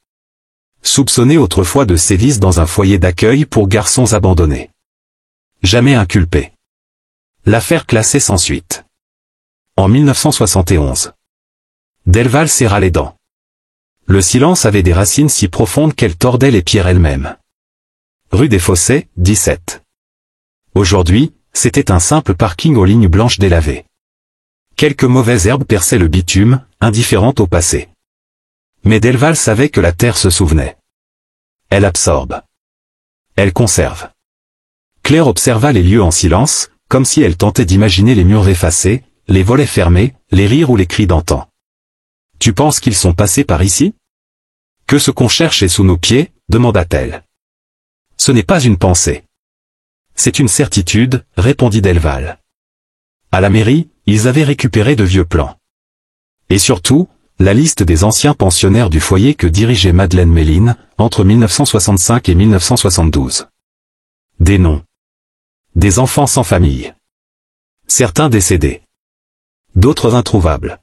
Soupçonnée autrefois de sévices dans un foyer d'accueil pour garçons abandonnés. Jamais inculpée. L'affaire classée sans suite. En 1971. Delval serra les dents. Le silence avait des racines si profondes qu'elles tordaient les pierres elles-mêmes. Rue des Fossés, 17. Aujourd'hui, c'était un simple parking aux lignes blanches délavées. Quelques mauvaises herbes perçaient le bitume, indifférentes au passé. Mais Delval savait que la terre se souvenait. Elle absorbe. Elle conserve. Claire observa les lieux en silence, comme si elle tentait d'imaginer les murs effacés, les volets fermés, les rires ou les cris d'antan. « Tu penses qu'ils sont passés par ici ? Que ce qu'on cherche est sous nos pieds ?» demanda-t-elle. « Ce n'est pas une pensée. C'est une certitude, » répondit Delval. À la mairie, ils avaient récupéré de vieux plans. Et surtout, la liste des anciens pensionnaires du foyer que dirigeait Madeleine Méline, entre 1965 et 1972. Des noms. Des enfants sans famille. Certains décédés. D'autres introuvables.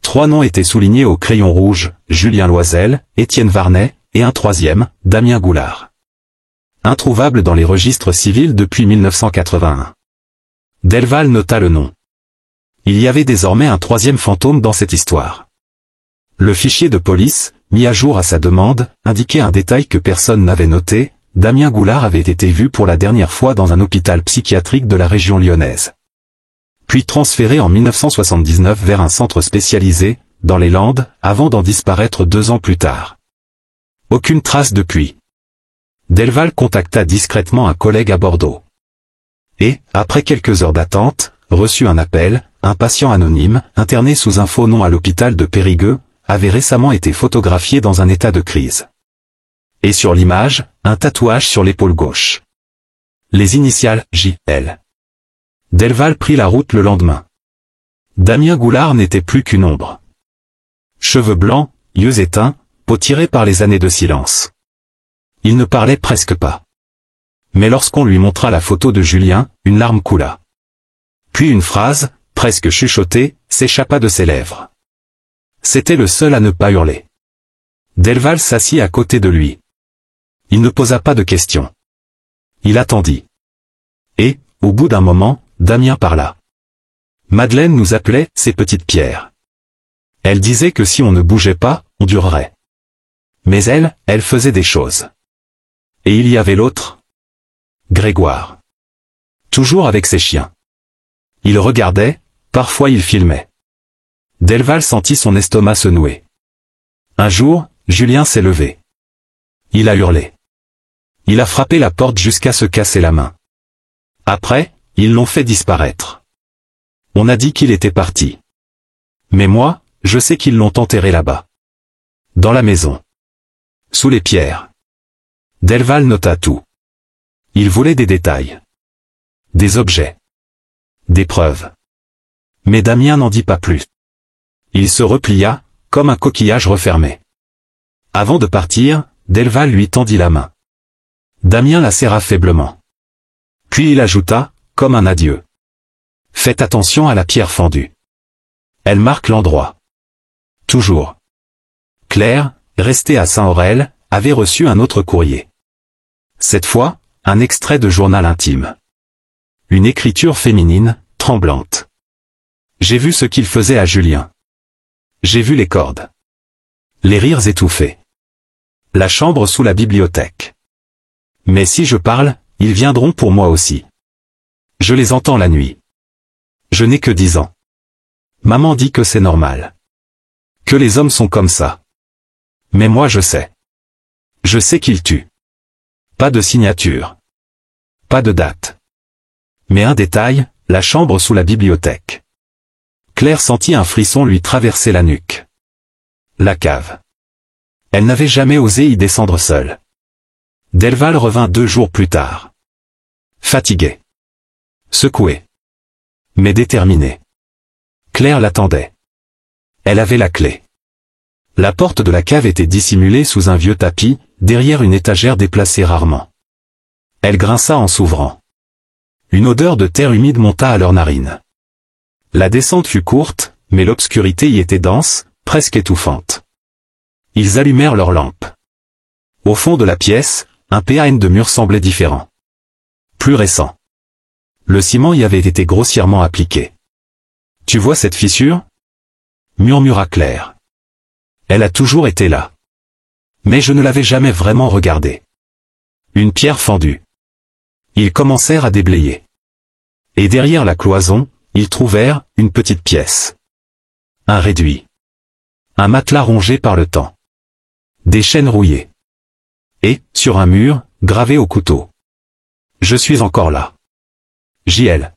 3 noms étaient soulignés au crayon rouge, Julien Loisel, Étienne Varnet, et un troisième, Damien Goulard. Introuvable dans les registres civils depuis 1981. Delval nota le nom. Il y avait désormais un 3e fantôme dans cette histoire. Le fichier de police, mis à jour à sa demande, indiquait un détail que personne n'avait noté. Damien Goulard avait été vu pour la dernière fois dans un hôpital psychiatrique de la région lyonnaise. Puis transféré en 1979 vers un centre spécialisé, dans les Landes, avant d'en disparaître 2 ans plus tard. Aucune trace depuis. Delval contacta discrètement un collègue à Bordeaux. Et, après quelques heures d'attente, reçut un appel. Un patient anonyme, interné sous un faux nom à l'hôpital de Périgueux, avait récemment été photographié dans un état de crise. Et sur l'image, un tatouage sur l'épaule gauche. Les initiales J.L. Delval prit la route le lendemain. Damien Goulard n'était plus qu'une ombre. Cheveux blancs, yeux éteints, peau tirée par les années de silence. Il ne parlait presque pas. Mais lorsqu'on lui montra la photo de Julien, une larme coula. Puis une phrase, presque chuchotée, s'échappa de ses lèvres. C'était le seul à ne pas hurler. Delval s'assit à côté de lui. Il ne posa pas de questions. Il attendit. Et, au bout d'un moment, Damien parla. Madeleine nous appelait « ces petites pierres ». Elle disait que si on ne bougeait pas, on durerait. Mais elle faisait des choses. Et il y avait l'autre. Grégoire. Toujours avec ses chiens. Il regardait, parfois il filmait. Delval sentit son estomac se nouer. Un jour, Julien s'est levé. Il a hurlé. Il a frappé la porte jusqu'à se casser la main. Après, ils l'ont fait disparaître. On a dit qu'il était parti. Mais moi, je sais qu'ils l'ont enterré là-bas. Dans la maison. Sous les pierres. Delval nota tout. Il voulait des détails. Des objets. Des preuves. Mais Damien n'en dit pas plus. Il se replia, comme un coquillage refermé. Avant de partir, Delval lui tendit la main. Damien la serra faiblement. Puis il ajouta, comme un adieu. Faites attention à la pierre fendue. Elle marque l'endroit. Toujours. Claire, restée à Saint-Aurel, avait reçu un autre courrier. Cette fois, un extrait de journal intime. Une écriture féminine, tremblante. J'ai vu ce qu'il faisait à Julien. J'ai vu les cordes. Les rires étouffés. La chambre sous la bibliothèque. Mais si je parle, ils viendront pour moi aussi. Je les entends la nuit. Je n'ai que 10 ans. Maman dit que c'est normal. Que les hommes sont comme ça. Mais moi je sais. Je sais qu'ils tuent. Pas de signature. Pas de date. Mais un détail, la chambre sous la bibliothèque. Claire sentit un frisson lui traverser la nuque. La cave. Elle n'avait jamais osé y descendre seule. Delval revint 2 jours plus tard. Fatigué. Secoué. Mais déterminé. Claire l'attendait. Elle avait la clé. La porte de la cave était dissimulée sous un vieux tapis, derrière une étagère déplacée rarement. Elle grinça en s'ouvrant. Une odeur de terre humide monta à leurs narines. La descente fut courte, mais l'obscurité y était dense, presque étouffante. Ils allumèrent leurs lampes. Au fond de la pièce, un PAN de mur semblait différent. Plus récent. Le ciment y avait été grossièrement appliqué. « Tu vois cette fissure ?» murmura Claire. Elle a toujours été là. Mais je ne l'avais jamais vraiment regardée. Une pierre fendue. Ils commencèrent à déblayer. Et derrière la cloison, ils trouvèrent une petite pièce. Un réduit. Un matelas rongé par le temps. Des chaînes rouillées. Et, sur un mur, gravé au couteau. « Je suis encore là. » J.L.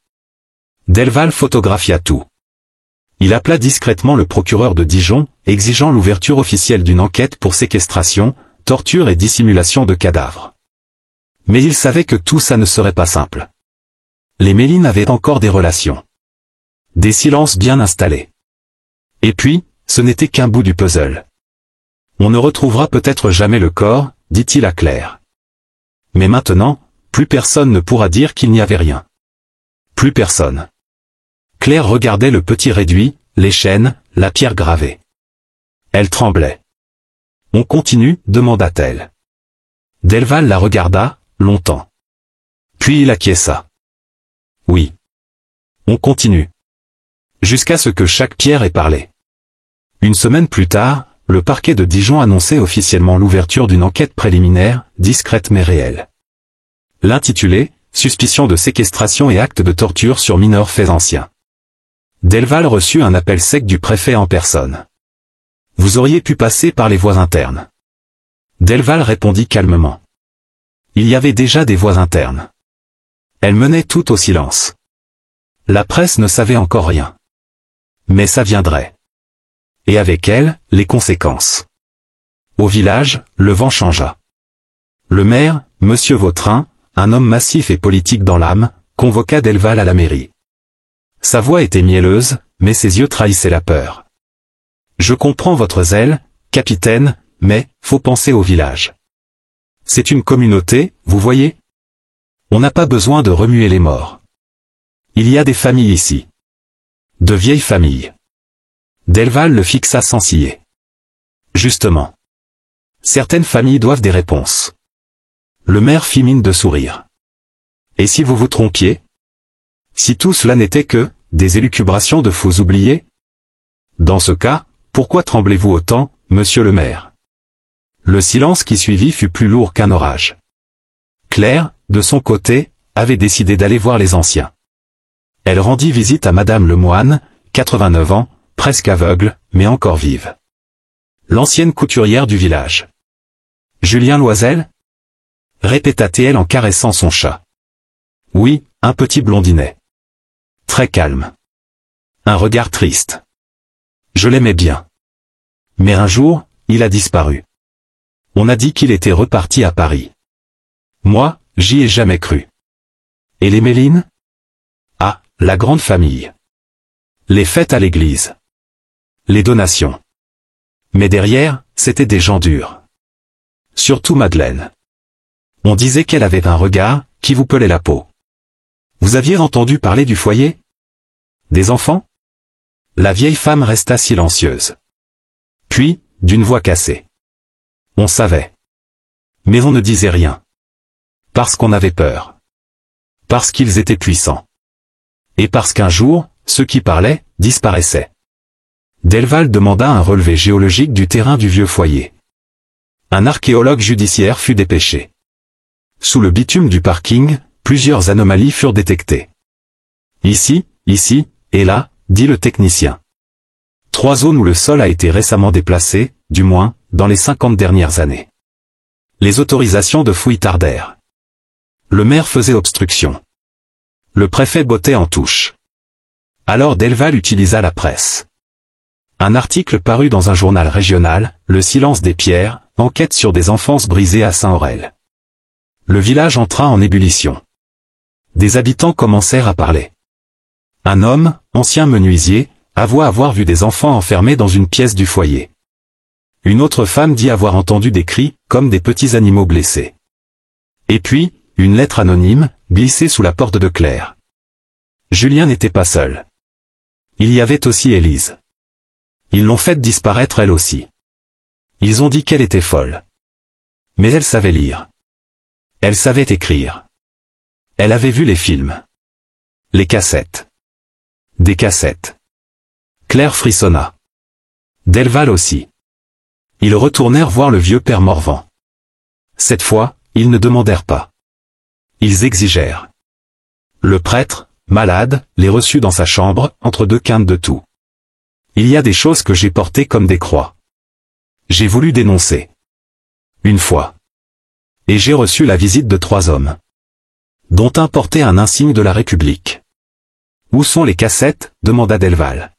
Delval photographia tout. Il appela discrètement le procureur de Dijon, exigeant l'ouverture officielle d'une enquête pour séquestration, torture et dissimulation de cadavres. Mais il savait que tout ça ne serait pas simple. Les Méline avaient encore des relations. Des silences bien installés. Et puis, ce n'était qu'un bout du puzzle. On ne retrouvera peut-être jamais le corps, dit-il à Claire. Mais maintenant, plus personne ne pourra dire qu'il n'y avait rien. Plus personne. Claire regardait le petit réduit, les chaînes, la pierre gravée. Elle tremblait. « On continue ?» demanda-t-elle. Delval la regarda, longtemps. Puis il acquiesça. « Oui. On continue. » Jusqu'à ce que chaque pierre ait parlé. Une semaine plus tard, le parquet de Dijon annonçait officiellement l'ouverture d'une enquête préliminaire, discrète mais réelle. L'intitulé « Suspicion de séquestration et actes de torture sur mineurs faits anciens ». Delval reçut un appel sec du préfet en personne. « Vous auriez pu passer par les voies internes. » Delval répondit calmement. Il y avait déjà des voies internes. Elles menaient toutes au silence. La presse ne savait encore rien. Mais ça viendrait. Et avec elle, les conséquences. Au village, le vent changea. Le maire, Monsieur Vautrin, un homme massif et politique dans l'âme, convoqua Delval à la mairie. Sa voix était mielleuse, mais ses yeux trahissaient la peur. « Je comprends votre zèle, capitaine, mais, faut penser au village. C'est une communauté, vous voyez ? On n'a pas besoin de remuer les morts. Il y a des familles ici. De vieilles familles. » Delval le fixa sans ciller. « Justement. Certaines familles doivent des réponses. » Le maire fit mine de sourire. « Et si vous vous trompiez ? Si tout cela n'était que des élucubrations de faux oubliés ? Dans ce cas, pourquoi tremblez-vous autant, monsieur le maire ?» Le silence qui suivit fut plus lourd qu'un orage. Claire, de son côté, avait décidé d'aller voir les anciens. Elle rendit visite à Madame Lemoine, 89 ans, presque aveugle, mais encore vive. L'ancienne couturière du village. « Julien Loisel ?» répéta-t-elle en caressant son chat. « Oui, un petit blondinet. Très calme. Un regard triste. Je l'aimais bien. Mais un jour, il a disparu. On a dit qu'il était reparti à Paris. Moi, j'y ai jamais cru. Et les Méline ? Ah, la grande famille. Les fêtes à l'église. Les donations. Mais derrière, c'étaient des gens durs. Surtout Madeleine. On disait qu'elle avait un regard qui vous pelait la peau. Vous aviez entendu parler du foyer? Des enfants? La vieille femme resta silencieuse. Puis, d'une voix cassée. On savait. Mais on ne disait rien. Parce qu'on avait peur. Parce qu'ils étaient puissants. Et parce qu'un jour, ceux qui parlaient, disparaissaient. Delval demanda un relevé géologique du terrain du vieux foyer. Un archéologue judiciaire fut dépêché. Sous le bitume du parking, plusieurs anomalies furent détectées. Ici, et là, dit le technicien. 3 zones où le sol a été récemment déplacé, du moins, dans les 50 dernières années. Les autorisations de fouilles tardèrent. Le maire faisait obstruction. Le préfet bottait en touche. Alors Delval utilisa la presse. Un article parut dans un journal régional, Le Silence des Pierres, enquête sur des enfances brisées à Saint-Aurel. Le village entra en ébullition. Des habitants commencèrent à parler. Un homme, ancien menuisier, avoua avoir vu des enfants enfermés dans une pièce du foyer. Une autre femme dit avoir entendu des cris, comme des petits animaux blessés. Et puis, une lettre anonyme, glissée sous la porte de Claire. Julien n'était pas seul. Il y avait aussi Élise. Ils l'ont faite disparaître elle aussi. Ils ont dit qu'elle était folle. Mais elle savait lire. Elle savait écrire. Elle avait vu les films. Les cassettes. Des cassettes. Claire frissonna. Delval aussi. Ils retournèrent voir le vieux père Morvan. Cette fois, ils ne demandèrent pas. Ils exigèrent. Le prêtre, malade, les reçut dans sa chambre, entre 2 quintes de tout. Il y a des choses que j'ai portées comme des croix. J'ai voulu dénoncer. Une fois. Et j'ai reçu la visite de 3 hommes. Dont un portait un insigne de la République. Où sont les cassettes? Demanda Delval.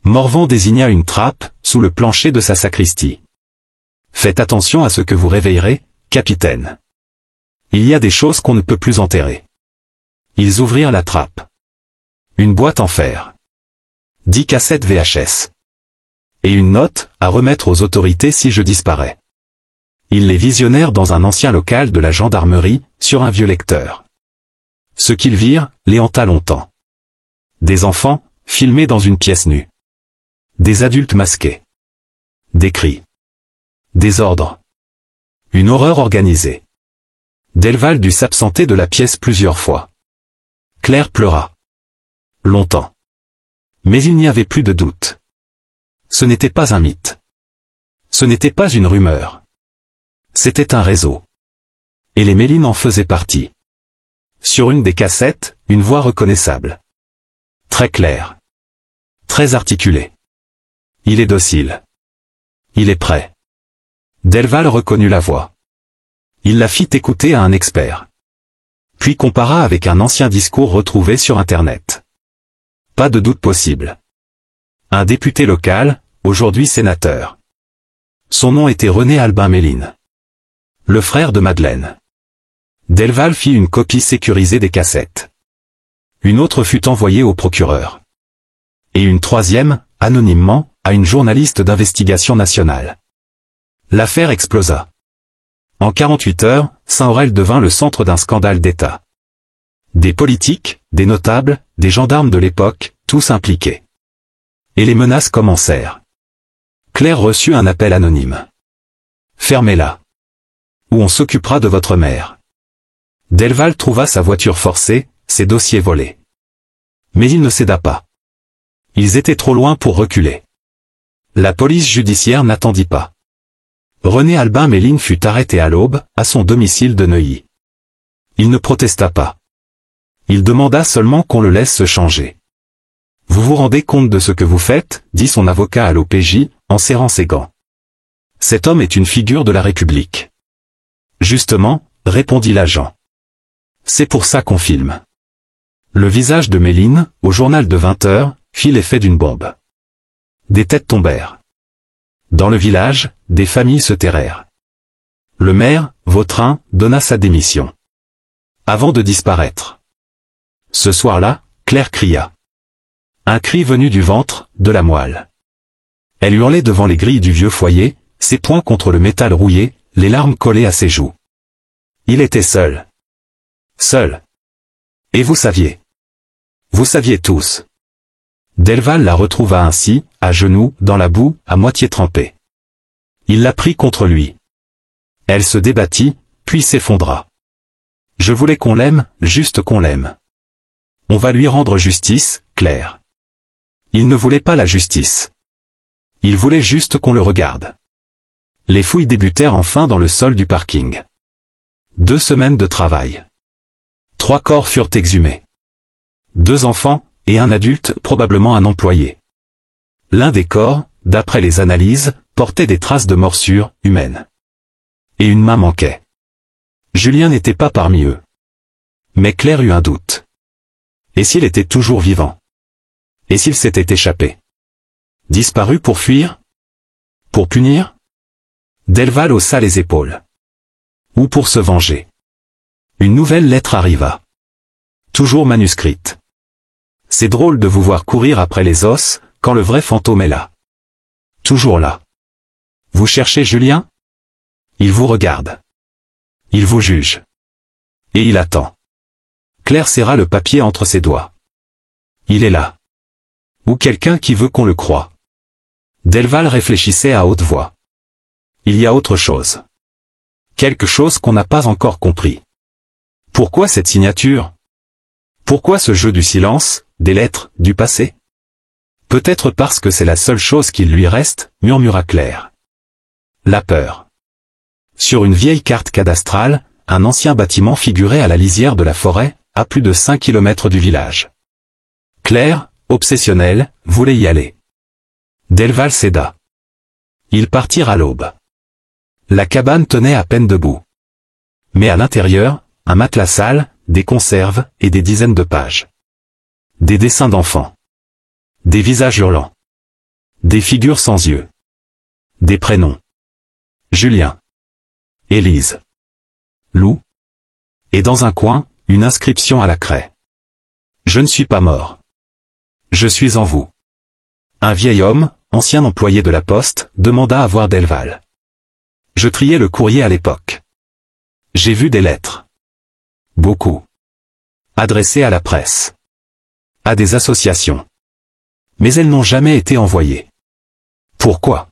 Morvan désigna une trappe, sous le plancher de sa sacristie. Faites attention à ce que vous réveillerez, capitaine. Il y a des choses qu'on ne peut plus enterrer. Ils ouvrirent la trappe. Une boîte en fer. 10 cassettes VHS. Et une note, à remettre aux autorités si je disparais. Ils les visionnèrent dans un ancien local de la gendarmerie, sur un vieux lecteur. Ce qu'ils virent, les hanta longtemps. Des enfants, filmés dans une pièce nue. Des adultes masqués. Des cris. Des ordres. Une horreur organisée. Delval dut s'absenter de la pièce plusieurs fois. Claire pleura. Longtemps. Mais il n'y avait plus de doute. Ce n'était pas un mythe. Ce n'était pas une rumeur. C'était un réseau. Et les Mélines en faisaient partie. Sur une des cassettes, une voix reconnaissable. Très claire. Très articulée. Il est docile. Il est prêt. Delval reconnut la voix. Il la fit écouter à un expert. Puis compara avec un ancien discours retrouvé sur Internet. Pas de doute possible. Un député local, aujourd'hui sénateur. Son nom était René Albin Méline. Le frère de Madeleine. Delval fit une copie sécurisée des cassettes. Une autre fut envoyée au procureur. Et une 3e, anonymement, à une journaliste d'investigation nationale. L'affaire explosa. En 48 heures, Saint-Aurel devint le centre d'un scandale d'État. Des politiques, des notables, des gendarmes de l'époque, tous impliqués. Et les menaces commencèrent. Claire reçut un appel anonyme. Fermez-la. Ou on s'occupera de votre mère. Delval trouva sa voiture forcée, ses dossiers volés. Mais il ne céda pas. Ils étaient trop loin pour reculer. La police judiciaire n'attendit pas. René Albin Méline fut arrêté à l'aube, à son domicile de Neuilly. Il ne protesta pas. Il demanda seulement qu'on le laisse se changer. Vous vous rendez compte de ce que vous faites, dit son avocat à l'OPJ, en serrant ses gants. Cet homme est une figure de la République. Justement, répondit l'agent. C'est pour ça qu'on filme. Le visage de Méline, au journal de 20 heures, fit l'effet d'une bombe. Des têtes tombèrent. Dans le village, des familles se terrèrent. Le maire, Vautrin, donna sa démission. Avant de disparaître. Ce soir-là, Claire cria. Un cri venu du ventre, de la moelle. Elle hurlait devant les grilles du vieux foyer, ses poings contre le métal rouillé, les larmes collées à ses joues. Il était seul. Seul. Et vous saviez. Vous saviez tous. Delval la retrouva ainsi, à genoux, dans la boue, à moitié trempée. Il la prit contre lui. Elle se débattit, puis s'effondra. Je voulais qu'on l'aime, juste qu'on l'aime. On va lui rendre justice, Claire. Il ne voulait pas la justice. Il voulait juste qu'on le regarde. Les fouilles débutèrent enfin dans le sol du parking. 2 semaines de travail. 3 corps furent exhumés. 2 enfants, et un adulte, probablement un employé. L'un des corps, d'après les analyses, portait des traces de morsures humaines. Et une main manquait. Julien n'était pas parmi eux. Mais Claire eut un doute. Et s'il était toujours vivant? Et s'il s'était échappé? Disparu pour fuir? Pour punir? Delval haussa les épaules. Ou pour se venger? Une nouvelle lettre arriva. Toujours manuscrite. C'est drôle de vous voir courir après les os, quand le vrai fantôme est là. Toujours là. Vous cherchez Julien? Il vous regarde. Il vous juge. Et il attend. Claire serra le papier entre ses doigts. Il est là. Ou quelqu'un qui veut qu'on le croie. Delval réfléchissait à haute voix. Il y a autre chose. Quelque chose qu'on n'a pas encore compris. Pourquoi cette signature? Pourquoi ce jeu du silence, des lettres, du passé? Peut-être parce que c'est la seule chose qu'il lui reste, murmura Claire. La peur. Sur une vieille carte cadastrale, un ancien bâtiment figurait à la lisière de la forêt, à plus de 5 kilomètres du village. Claire, obsessionnelle, voulait y aller. Delval céda. Ils partirent à l'aube. La cabane tenait à peine debout. Mais à l'intérieur, un matelas sale, des conserves, et des dizaines de pages. Des dessins d'enfants. Des visages hurlants. Des figures sans yeux. Des prénoms. Julien. Élise. Lou. Et dans un coin, une inscription à la craie. Je ne suis pas mort. Je suis en vous. Un vieil homme, ancien employé de la poste, demanda à voir Delval. Je triais le courrier à l'époque. J'ai vu des lettres. Beaucoup. Adressées à la presse. À des associations. Mais elles n'ont jamais été envoyées. Pourquoi?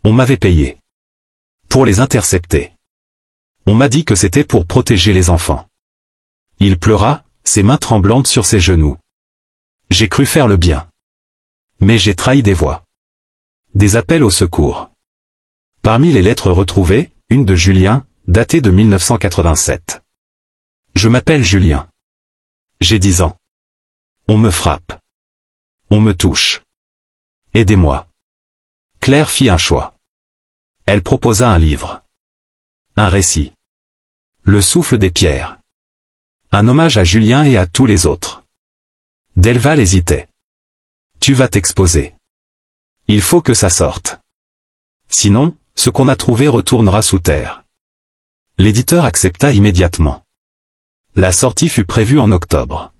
On m'avait payé. Pour les intercepter. On m'a dit que c'était pour protéger les enfants. Il pleura, ses mains tremblantes sur ses genoux. J'ai cru faire le bien. Mais j'ai trahi des voix. Des appels au secours. Parmi les lettres retrouvées, une de Julien, datée de 1987. Je m'appelle Julien. J'ai 10 ans. On me frappe. On me touche. Aidez-moi. Claire fit un choix. Elle proposa un livre. Un récit. Le souffle des pierres. Un hommage à Julien et à tous les autres. Delval hésitait. Tu vas t'exposer. Il faut que ça sorte. Sinon, ce qu'on a trouvé retournera sous terre. L'éditeur accepta immédiatement. La sortie fut prévue en octobre.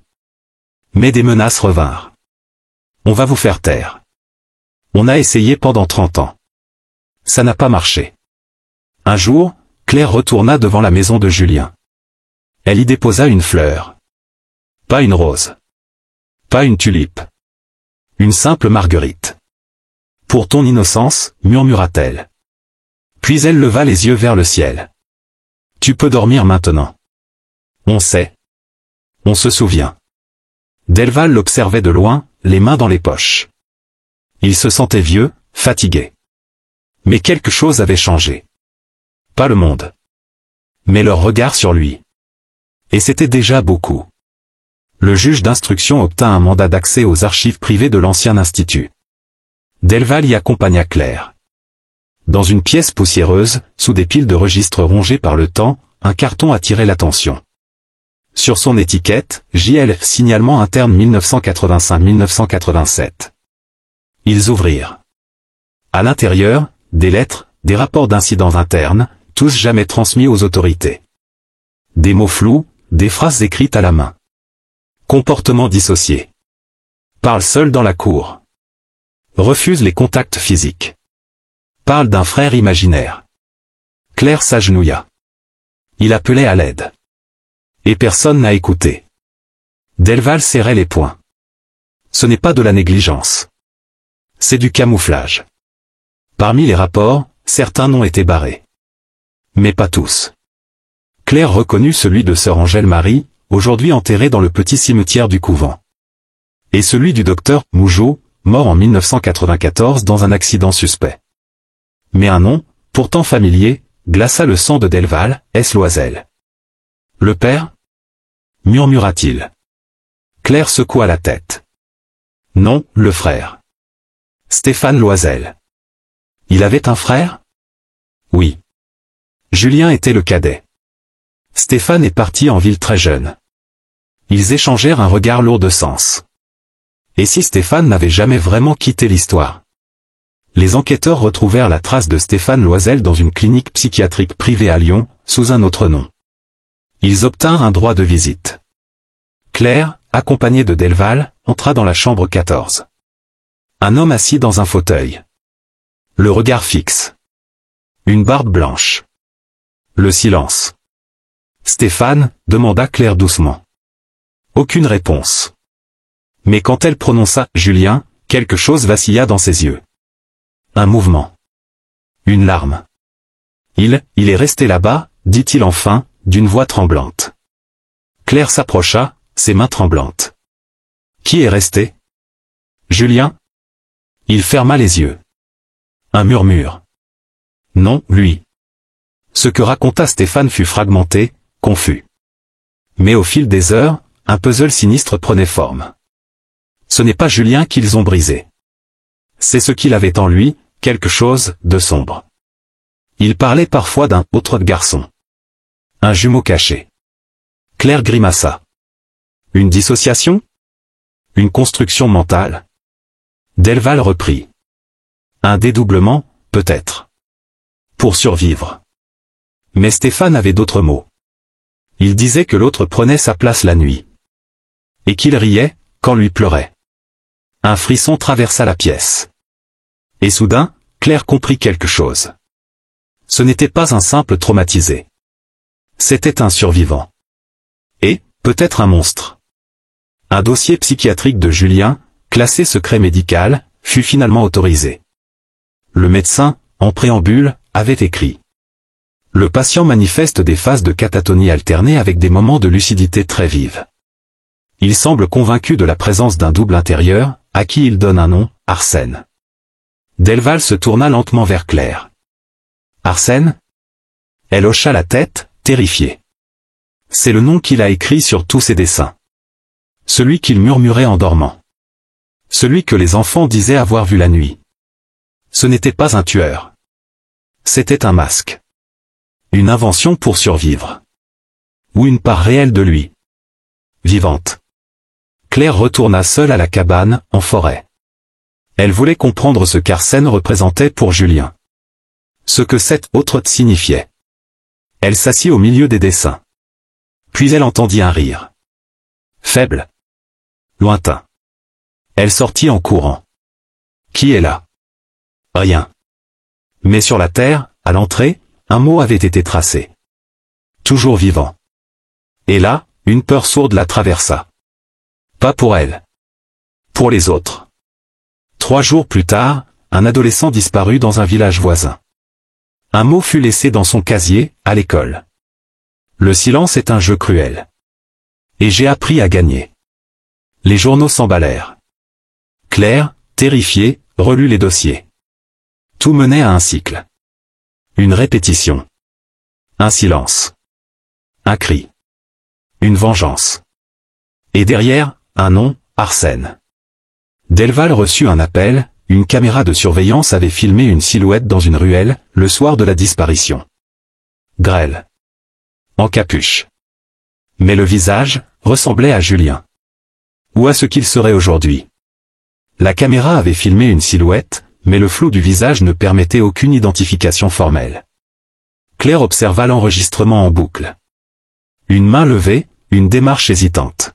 Mais des menaces revinrent. On va vous faire taire. On a essayé pendant 30 ans. Ça n'a pas marché. Un jour, Claire retourna devant la maison de Julien. Elle y déposa une fleur. Pas une rose. Pas une tulipe. Une simple marguerite. Pour ton innocence, murmura-t-elle. Puis elle leva les yeux vers le ciel. Tu peux dormir maintenant. On sait. On se souvient. Delval l'observait de loin, les mains dans les poches. Il se sentait vieux, fatigué. Mais quelque chose avait changé. Pas le monde. Mais leur regard sur lui. Et c'était déjà beaucoup. Le juge d'instruction obtint un mandat d'accès aux archives privées de l'ancien institut. Delval y accompagna Claire. Dans une pièce poussiéreuse, sous des piles de registres rongés par le temps, un carton attirait l'attention. Sur son étiquette, JL, signalement interne 1985-1987. Ils ouvrirent. À l'intérieur, des lettres, des rapports d'incidents internes, tous jamais transmis aux autorités. Des mots flous, des phrases écrites à la main. Comportement dissocié. Parle seul dans la cour. Refuse les contacts physiques. Parle d'un frère imaginaire. Claire s'agenouilla. Il appelait à l'aide. Et personne n'a écouté. Delval serrait les poings. Ce n'est pas de la négligence. C'est du camouflage. Parmi les rapports, certains n'ont été barrés. Mais pas tous. Claire reconnut celui de sœur Angèle Marie, aujourd'hui enterré dans le petit cimetière du couvent. Et celui du docteur Mougeot, mort en 1994 dans un accident suspect. Mais un nom, pourtant familier, glaça le sang de Delval, est-ce Loisel? Le père? Murmura-t-il. Claire secoua la tête. Non, le frère. Stéphane Loisel. Il avait un frère? Oui. Julien était le cadet. Stéphane est parti en ville très jeune. Ils échangèrent un regard lourd de sens. Et si Stéphane n'avait jamais vraiment quitté l'histoire? Les enquêteurs retrouvèrent la trace de Stéphane Loisel dans une clinique psychiatrique privée à Lyon, sous un autre nom. Ils obtinrent un droit de visite. Claire, accompagnée de Delval, entra dans la chambre 14. Un homme assis dans un fauteuil. Le regard fixe. Une barbe blanche. Le silence. Stéphane, demanda Claire doucement. Aucune réponse. Mais quand elle prononça « Julien », quelque chose vacilla dans ses yeux. Un mouvement. Une larme. Il est resté là-bas, dit-il enfin, d'une voix tremblante. Claire s'approcha, ses mains tremblantes. Qui est resté? Julien? Il ferma les yeux. Un murmure. Non, lui. Ce que raconta Stéphane fut fragmenté, confus. Mais au fil des heures, un puzzle sinistre prenait forme. Ce n'est pas Julien qu'ils ont brisé. C'est ce qu'il avait en lui, quelque chose de sombre. Il parlait parfois d'un autre garçon. Un jumeau caché. Claire grimaça. Une dissociation? Une construction mentale? Delval reprit. Un dédoublement, peut-être. Pour survivre. Mais Stéphane avait d'autres mots. Il disait que l'autre prenait sa place la nuit. Et qu'il riait, quand lui pleurait. Un frisson traversa la pièce. Et soudain, Claire comprit quelque chose. Ce n'était pas un simple traumatisé. C'était un survivant. Et, peut-être un monstre. Un dossier psychiatrique de Julien, classé secret médical, fut finalement autorisé. Le médecin, en préambule, avait écrit. Le patient manifeste des phases de catatonie alternées avec des moments de lucidité très vives. Il semble convaincu de la présence d'un double intérieur, à qui il donne un nom, Arsène. Delval se tourna lentement vers Claire. Arsène? Elle hocha la tête, terrifiée. C'est le nom qu'il a écrit sur tous ses dessins. Celui qu'il murmurait en dormant. Celui que les enfants disaient avoir vu la nuit. Ce n'était pas un tueur. C'était un masque. Une invention pour survivre. Ou une part réelle de lui. Vivante. Claire retourna seule à la cabane, en forêt. Elle voulait comprendre ce qu'Arsène représentait pour Julien. Ce que cette autre signifiait. Elle s'assit au milieu des dessins. Puis elle entendit un rire. Faible. Lointain. Elle sortit en courant. Qui est là? Rien. Mais sur la terre, à l'entrée, un mot avait été tracé. Toujours vivant. Et là, une peur sourde la traversa. Pas pour elle. Pour les autres. 3 jours plus tard, un adolescent disparut dans un village voisin. Un mot fut laissé dans son casier, à l'école. Le silence est un jeu cruel. Et j'ai appris à gagner. Les journaux s'emballèrent. Claire, terrifiée, relut les dossiers. Tout menait à un cycle. Une répétition. Un silence. Un cri. Une vengeance. Et derrière, un nom, Arsène. Delval reçut un appel, une caméra de surveillance avait filmé une silhouette dans une ruelle, le soir de la disparition. Grêle. En capuche. Mais le visage, ressemblait à Julien. Ou à ce qu'il serait aujourd'hui. La caméra avait filmé une silhouette, mais le flou du visage ne permettait aucune identification formelle. Claire observa l'enregistrement en boucle. Une main levée, une démarche hésitante.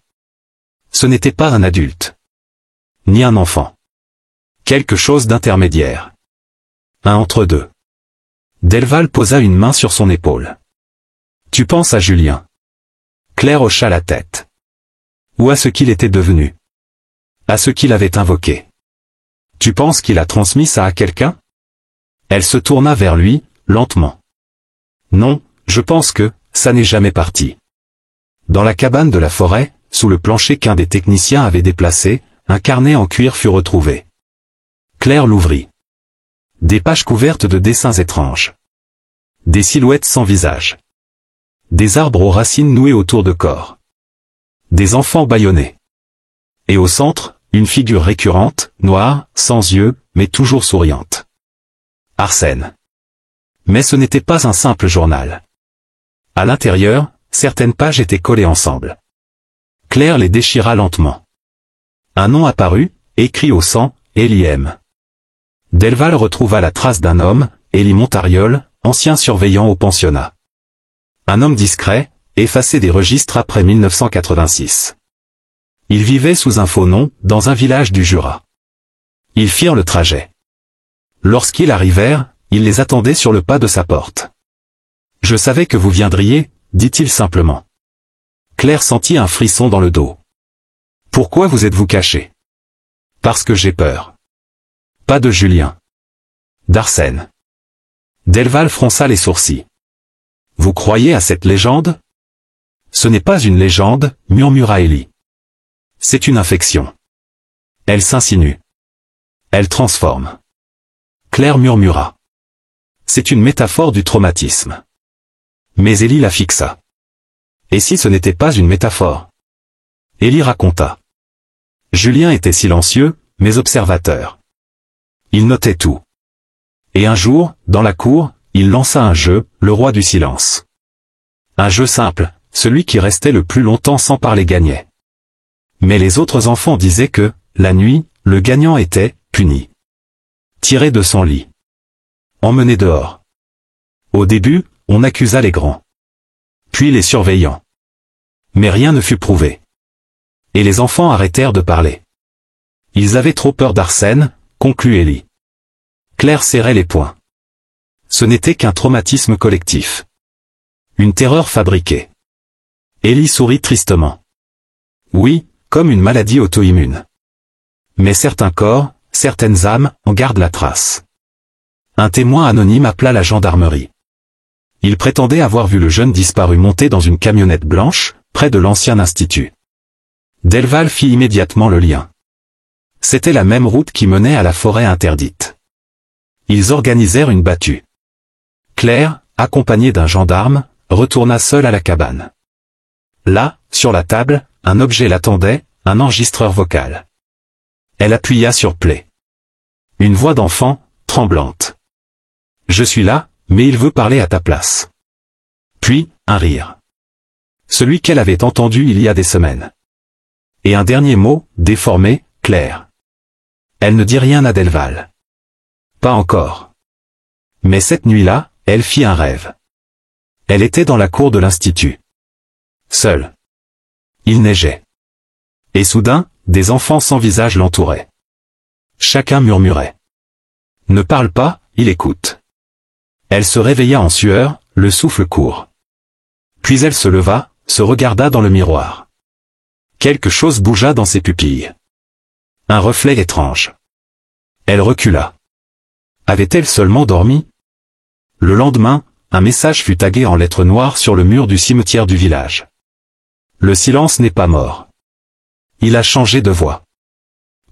Ce n'était pas un adulte. Ni un enfant. Quelque chose d'intermédiaire. Un entre-deux. Delval posa une main sur son épaule. Tu penses à Julien. Claire hocha la tête. Ou à ce qu'il était devenu. À ce qu'il avait invoqué. Tu penses qu'il a transmis ça à quelqu'un? Elle se tourna vers lui, lentement. Non, je pense que, ça n'est jamais parti. Dans la cabane de la forêt, sous le plancher qu'un des techniciens avait déplacé, un carnet en cuir fut retrouvé. Claire l'ouvrit. Des pages couvertes de dessins étranges. Des silhouettes sans visage. Des arbres aux racines nouées autour de corps. Des enfants bâillonnés. Et au centre, une figure récurrente, noire, sans yeux, mais toujours souriante. Arsène. Mais ce n'était pas un simple journal. À l'intérieur, certaines pages étaient collées ensemble. Claire les déchira lentement. Un nom apparut, écrit au sang, Élie M. Delval retrouva la trace d'un homme, Élie Montariol, ancien surveillant au pensionnat. Un homme discret, effacé des registres après 1986. Il vivait sous un faux nom, dans un village du Jura. Ils firent le trajet. Lorsqu'ils arrivèrent, il les attendait sur le pas de sa porte. « Je savais que vous viendriez », dit-il simplement. Claire sentit un frisson dans le dos. « Pourquoi vous êtes-vous caché ?»« Parce que j'ai peur. »« Pas de Julien. D'Arsène. » Delval fronça les sourcils. « Vous croyez à cette légende ?»« Ce n'est pas une légende, » murmura Élie. « C'est une infection. Elle s'insinue. Elle transforme. » Claire murmura. « C'est une métaphore du traumatisme. » Mais Élie la fixa. « Et si ce n'était pas une métaphore ?» Élie raconta. Julien était silencieux, mais observateur. Il notait tout. Et un jour, dans la cour, il lança un jeu, le roi du silence. Un jeu simple, celui qui restait le plus longtemps sans parler gagnait. Mais les autres enfants disaient que, la nuit, le gagnant était puni. Tiré de son lit. Emmené dehors. Au début, on accusa les grands. Puis les surveillants. Mais rien ne fut prouvé. Et les enfants arrêtèrent de parler. Ils avaient trop peur d'Arsène, conclut Élie. Claire serrait les poings. Ce n'était qu'un traumatisme collectif. Une terreur fabriquée. Élie sourit tristement. Oui, comme une maladie auto-immune. Mais certains corps, certaines âmes, en gardent la trace. Un témoin anonyme appela la gendarmerie. Il prétendait avoir vu le jeune disparu monter dans une camionnette blanche, près de l'ancien institut. Delval fit immédiatement le lien. C'était la même route qui menait à la forêt interdite. Ils organisèrent une battue. Claire, accompagnée d'un gendarme, retourna seule à la cabane. Là, sur la table, un objet l'attendait, un enregistreur vocal. Elle appuya sur play. Une voix d'enfant, tremblante. « Je suis là, mais il veut parler à ta place. » Puis, un rire. Celui qu'elle avait entendu il y a des semaines. Et un dernier mot, déformé, Claire. Elle ne dit rien à Delval. Pas encore. Mais cette nuit-là, elle fit un rêve. Elle était dans la cour de l'institut. Seule. Il neigeait. Et soudain, des enfants sans visage l'entouraient. Chacun murmurait. Ne parle pas, il écoute. Elle se réveilla en sueur, le souffle court. Puis elle se leva, se regarda dans le miroir. Quelque chose bougea dans ses pupilles. Un reflet étrange. Elle recula. Avait-elle seulement dormi? Le lendemain, un message fut tagué en lettres noires sur le mur du cimetière du village. Le silence n'est pas mort. Il a changé de voix.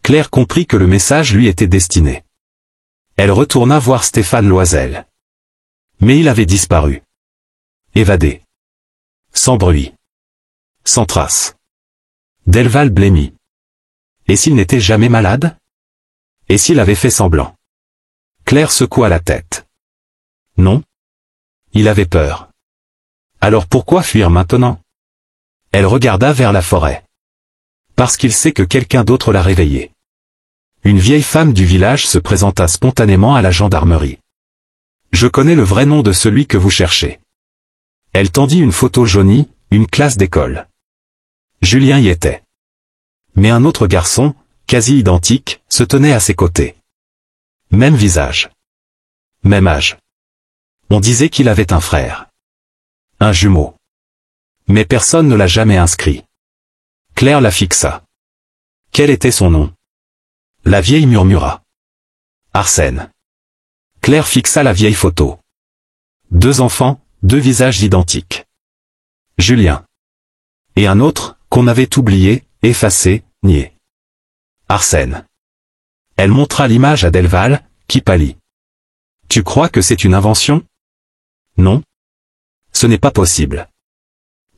Claire comprit que le message lui était destiné. Elle retourna voir Stéphane Loisel. Mais il avait disparu. Évadé. Sans bruit. Sans trace. Delval blêmit. Et s'il n'était jamais malade? Et s'il avait fait semblant? Claire secoua la tête. Non. Il avait peur. Alors pourquoi fuir maintenant? Elle regarda vers la forêt. Parce qu'il sait que quelqu'un d'autre l'a réveillé. Une vieille femme du village se présenta spontanément à la gendarmerie. Je connais le vrai nom de celui que vous cherchez. Elle tendit une photo jaunie, une classe d'école. Julien y était. Mais un autre garçon, quasi identique, se tenait à ses côtés. Même visage. Même âge. On disait qu'il avait un frère. Un jumeau. Mais personne ne l'a jamais inscrit. Claire la fixa. Quel était son nom? La vieille murmura. Arsène. Claire fixa la vieille photo. 2 enfants, 2 visages identiques. Julien. Et un autre, qu'on avait oublié, effacé, nié. Arsène. Elle montra l'image à Delval, qui pâlit. Tu crois que c'est une invention? Non. Ce n'est pas possible.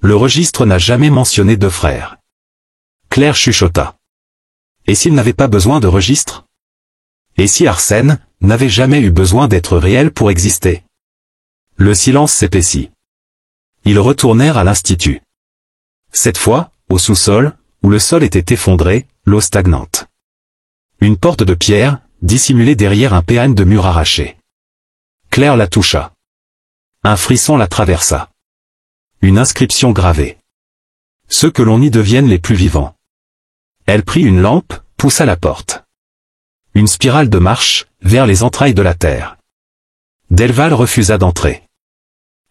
Le registre n'a jamais mentionné 2 frères. Claire chuchota. Et s'il n'avait pas besoin de registre? Et si Arsène n'avait jamais eu besoin d'être réel pour exister? Le silence s'épaissit. Ils retournèrent à l'institut. Cette fois, au sous-sol, où le sol était effondré, l'eau stagnante. Une porte de pierre, dissimulée derrière un péane de mur arraché. Claire la toucha. Un frisson la traversa. Une inscription gravée. Ceux que l'on y devienne les plus vivants. Elle prit une lampe, poussa la porte. Une spirale de marche, vers les entrailles de la terre. Delval refusa d'entrer.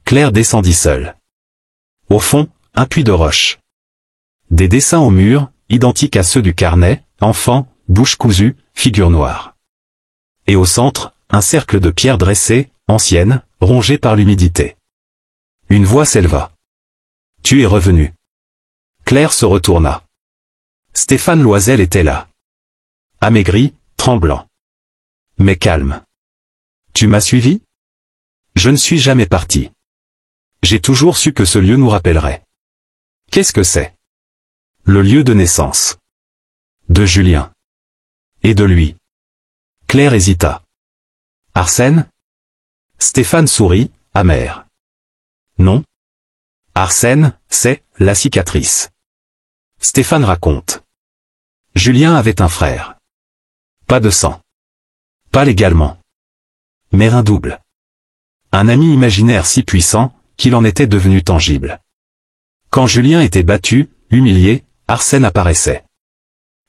Claire descendit seule. Au fond, un puits de roche. Des dessins au mur, identiques à ceux du carnet, enfant, bouche cousue, figure noire. Et au centre, un cercle de pierres dressées, anciennes, rongées par l'humidité. Une voix s'éleva. Tu es revenu. Claire se retourna. Stéphane Loisel était là. Amaigri, tremblant. Mais calme. Tu m'as suivi? Je ne suis jamais parti. J'ai toujours su que ce lieu nous rappellerait. Qu'est-ce que c'est? Le lieu de naissance. De Julien. Et de lui. Claire hésita. Arsène? Stéphane sourit, amer. Non. Arsène, c'est la cicatrice. Stéphane raconte. Julien avait un frère. Pas de sang. Pas légalement. Mais un double. Un ami imaginaire si puissant, qu'il en était devenu tangible. Quand Julien était battu, humilié, Arsène apparaissait.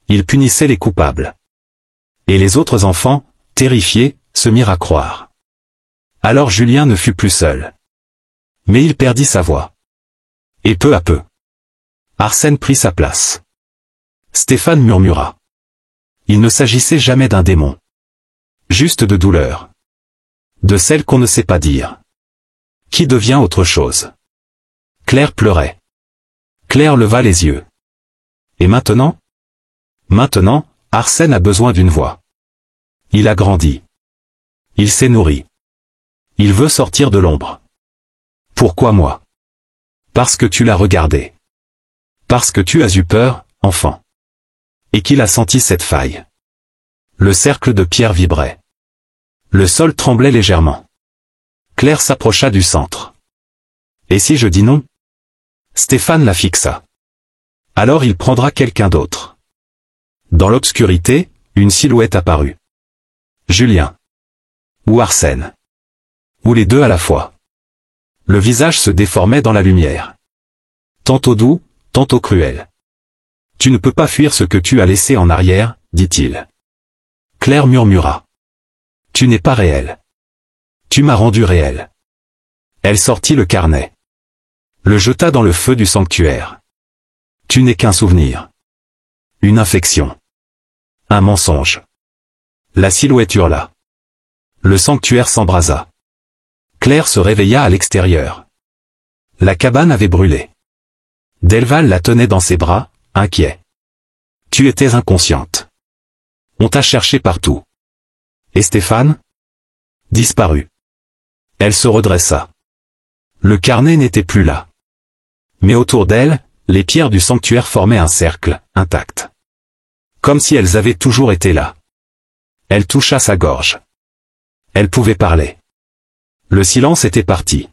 Il punissait les coupables. Et les autres enfants, terrifiés, se mirent à croire. Alors Julien ne fut plus seul. Mais il perdit sa voix. Et peu à peu, Arsène prit sa place. Stéphane murmura. Il ne s'agissait jamais d'un démon. Juste de douleur. De celle qu'on ne sait pas dire. Qui devient autre chose. Claire pleurait. Claire leva les yeux. Et maintenant? Maintenant, Arsène a besoin d'une voix. Il a grandi. Il s'est nourri. Il veut sortir de l'ombre. Pourquoi moi? Parce que tu l'as regardé. Parce que tu as eu peur, enfant. Et qu'il a senti cette faille. Le cercle de pierre vibrait. Le sol tremblait légèrement. Claire s'approcha du centre. Et si je dis non? Stéphane la fixa. Alors il prendra quelqu'un d'autre. Dans l'obscurité, une silhouette apparut. Julien. Ou Arsène. Ou les deux à la fois. Le visage se déformait dans la lumière. Tantôt doux, tantôt cruel. Tu ne peux pas fuir ce que tu as laissé en arrière, dit-il. Claire murmura. Tu n'es pas réel. Tu m'as rendu réel. Elle sortit le carnet. Le jeta dans le feu du sanctuaire. Tu n'es qu'un souvenir. Une infection. Un mensonge. La silhouette hurla. Le sanctuaire s'embrasa. Claire se réveilla à l'extérieur. La cabane avait brûlé. Delval la tenait dans ses bras, inquiet. Tu étais inconsciente. On t'a cherché partout. Et Stéphane? Disparu. Elle se redressa. Le carnet n'était plus là. Mais autour d'elle, les pierres du sanctuaire formaient un cercle, intact. Comme si elles avaient toujours été là. Elle toucha sa gorge. Elle pouvait parler. Le silence était parti.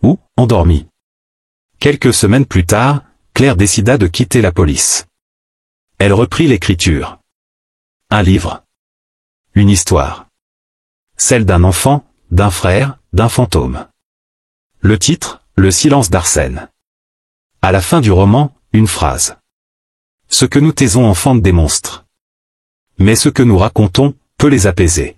Ou, endormi. Quelques semaines plus tard, Claire décida de quitter la police. Elle reprit l'écriture. Un livre. Une histoire. Celle d'un enfant, d'un frère, d'un fantôme. Le titre, Le silence d'Arsène. À la fin du roman, une phrase. Ce que nous taisons enfante des monstres. Mais ce que nous racontons, peut les apaiser.